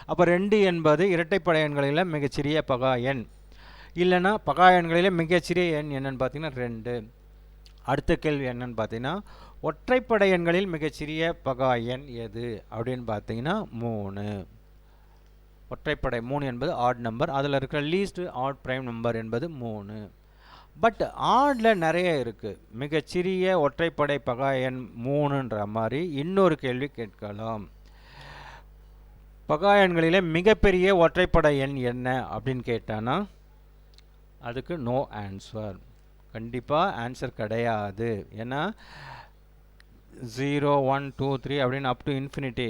அப்போ 2 என்பது இரட்டைப்படை எண்களில் மிகச்சிறிய பகா எண். இல்லைன்னா பகா எண்களில் மிகச்சிறிய எண் என்னென்னு பார்த்தீங்கன்னா 2. அடுத்த கேள்வி என்னன்னு பார்த்தீங்கன்னா, ஒற்றைப்படை எண்களில் மிகச்சிறிய பகா எண் எது அப்படின்னு பார்த்தீங்கன்னா 3. ஒற்றைப்படை 3 என்பது ஆட் நம்பர், அதில் இருக்கிற லீஸ்ட் ஆட் ப்ரைம் நம்பர் என்பது 3. பட் ஆடில் நிறைய இருக்குது. மிகச்சிறிய ஒற்றைப்படை பகா எண் 3ன்ற மாதிரி இன்னொரு கேள்வி கேட்கலாம். பகா எண்களிலே மிகப்பெரிய ஒற்றைப்படை எண் என்ன அப்படின்னு கேட்டானா அதுக்கு நோ ஆன்சர். கண்டிப்பாக ஆன்சர் கிடையாது. ஏன்னா 0 1 2 3 அப்படின்னு அப் டு இன்ஃபினிட்டி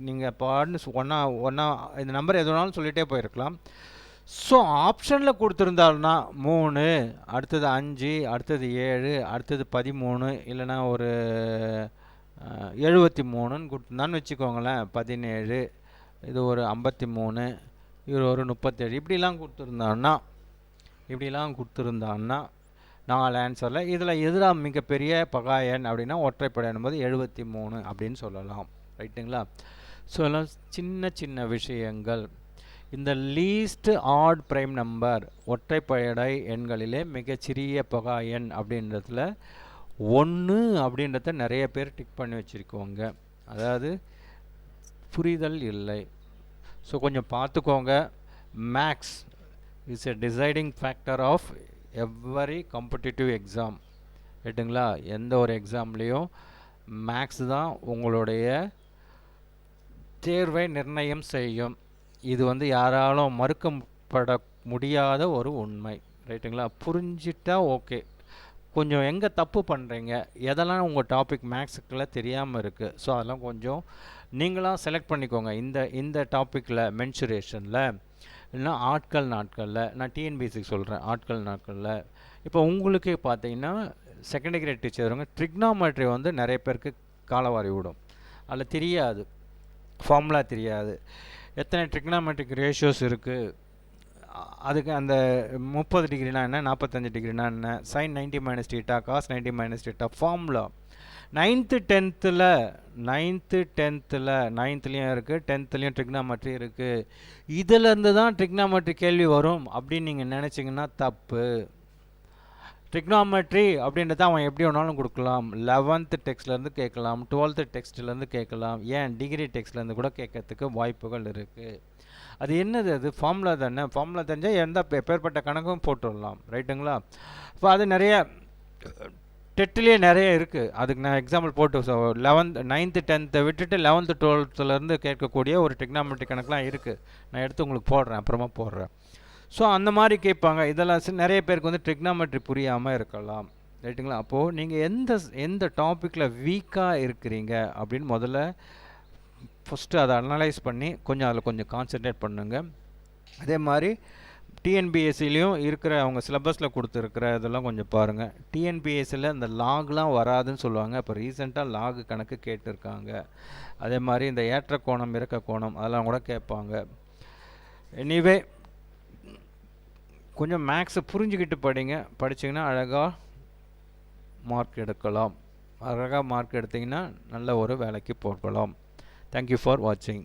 நீங்கள் பாட்னு ஒன்றா இந்த நம்பர் எதுனாலும் சொல்லிகிட்டே போயிருக்கலாம். ஸோ ஆப்ஷனில் கொடுத்துருந்தாலும்னா 3, அடுத்தது 5, அடுத்தது 7, அடுத்தது 13, இல்லைனா ஒரு 73ன்னு கொடுத்துருந்தான்னு வச்சுக்கோங்களேன். 17, இது ஒரு 53, இது ஒரு 37, இப்படிலாம் கொடுத்துருந்தான்னா 4 ஆன்சரில் இதில் எதிராக மிகப்பெரிய பகா எண் அப்படின்னா ஒற்றைப்படை என்பது 73 அப்படின்னு சொல்லலாம். ரைட்டுங்களா? ஸோ எல்லாம் சின்ன சின்ன விஷயங்கள். இந்த லீஸ்ட் ஆட் ப்ரைம் நம்பர் ஒற்றைப்படை எண்களிலே மிகச்சிறிய பகா எண் அப்படின்றதுல 1 அப்படின்றத நிறைய பேர் டிக் பண்ணி வச்சுருக்கோங்க. அதாவது புரிதல் இல்லை. ஸோ கொஞ்சம் பார்த்துக்கோங்க. Maths is a deciding factor of every competitive exam. ரைட்டுங்களா? எந்த ஒரு எக்ஸாம்லேயும் மேக்ஸ் தான் உங்களுடைய தேர்வை நிர்ணயம் செய்யும். இது யாராலும் மறுக்கப்பட முடியாத ஒரு உண்மை. ரைட்டுங்களா? புரிஞ்சிட்டா ஓகே. கொஞ்சம் எங்கே தப்பு பண்ணுறீங்க, எதெல்லாம் உங்கள் டாபிக் மேக்ஸுக்குள்ள தெரியாமல் இருக்குது, ஸோ அதெல்லாம் கொஞ்சம் நீங்களாம் செலக்ட் பண்ணிக்கோங்க. இந்த டாப்பிக்கில் மென்சுரேஷனில் இல்லைனா நாட்களில் நான் டிஎன்பிஎஸ்சிக்கு சொல்கிறேன். நாட்களில் இப்போ உங்களுக்கு பார்த்தீங்கன்னா செகண்டரி கிரேட் டீச்சருங்க ட்ரிக்னாமெட்ரி நிறைய பேருக்கு காலவாரி விடும். அதில் தெரியாது, ஃபார்முலா தெரியாது, எத்தனை ட்ரிக்னாமெட்ரிக் ரேஷியோஸ் இருக்குது, அதுக்கு அந்த 30 டிகிரினா என்ன, 45 டிகிரினா என்ன, சைன் 90 - θ, காஸ் 90 - θ ஃபார்முலா 9th 10thலையும் இருக்குது, 10thலையும் ட்ரிக்னாமெட்ரி இருக்குது. இதிலேருந்து தான் ட்ரிக்னாமெட்ரி கேள்வி வரும் அப்படின்னு நீங்கள் நினச்சிங்கன்னா தப்பு. ட்ரிக்னாமெட்ரி அப்படின்றத அவன் எப்படி வேணாலும் கொடுக்கலாம். 11th டெக்ஸ்ட்லேருந்து கேட்கலாம், 12th டெக்ஸ்ட்லேருந்து கேட்கலாம், ஏன் டிகிரி டெக்ஸ்ட்லேருந்து கூட கேட்கறதுக்கு வாய்ப்புகள் இருக்குது. அது என்னது? அது ஃபார்முலா தானே. ஃபார்முலா தெரிஞ்சால் எந்த பேர்பட்ட கணக்கும் போட்டுடலாம். ரைட்டுங்களா? இப்போ அது நிறைய டெட்லேயே நிறைய இருக்குது. அதுக்கு நான் எக்ஸாம்பிள் போட்டு 9th 10th விட்டுட்டு 11th 12thலேருந்து கேட்கக்கூடிய ஒரு ட்ரிக்னாமெட்ரி கணக்கெலாம் இருக்குது. நான் எடுத்து உங்களுக்கு போடுறேன், அப்புறமா போடுறேன். ஸோ அந்த மாதிரி கேட்பாங்க. இதெல்லாம் நிறைய பேருக்கு ட்ரிக்னாமெட்ரி புரியாமல் இருக்கலாம். ரைட்டுங்களா? அப்போது நீங்கள் எந்த டாப்பிக்கில் வீக்காக இருக்கிறீங்க அப்படின்னு முதல்ல ஃபஸ்ட்டு அதை அனலைஸ் பண்ணி அதில் கொஞ்சம் கான்சென்ட்ரேட் பண்ணுங்கள். அதே மாதிரி டிஎன்பிஎஸ்சிலையும் இருக்கிற அவங்க சிலபஸில் கொடுத்துருக்கிற இதெல்லாம் கொஞ்சம் பாருங்கள். டிஎன்பிஎஸ்சியில் இந்த லாக்லாம் வராதுன்னு சொல்லுவாங்க. இப்போ ரீசெண்டாக லாகு கணக்கு கேட்டிருக்காங்க. அதே மாதிரி இந்த ஏற்ற கோணம் இறக்க கோணம் அதெல்லாம் கூட கேட்பாங்க. எனிவே கொஞ்சம் மேக்ஸை புரிஞ்சுக்கிட்டு படிச்சிங்கன்னா அழகாக மார்க் எடுக்கலாம். அழகாக மார்க் எடுத்திங்கன்னா நல்ல ஒரு வேலைக்கு போகலாம். தேங்க்யூ ஃபார் வாட்சிங்.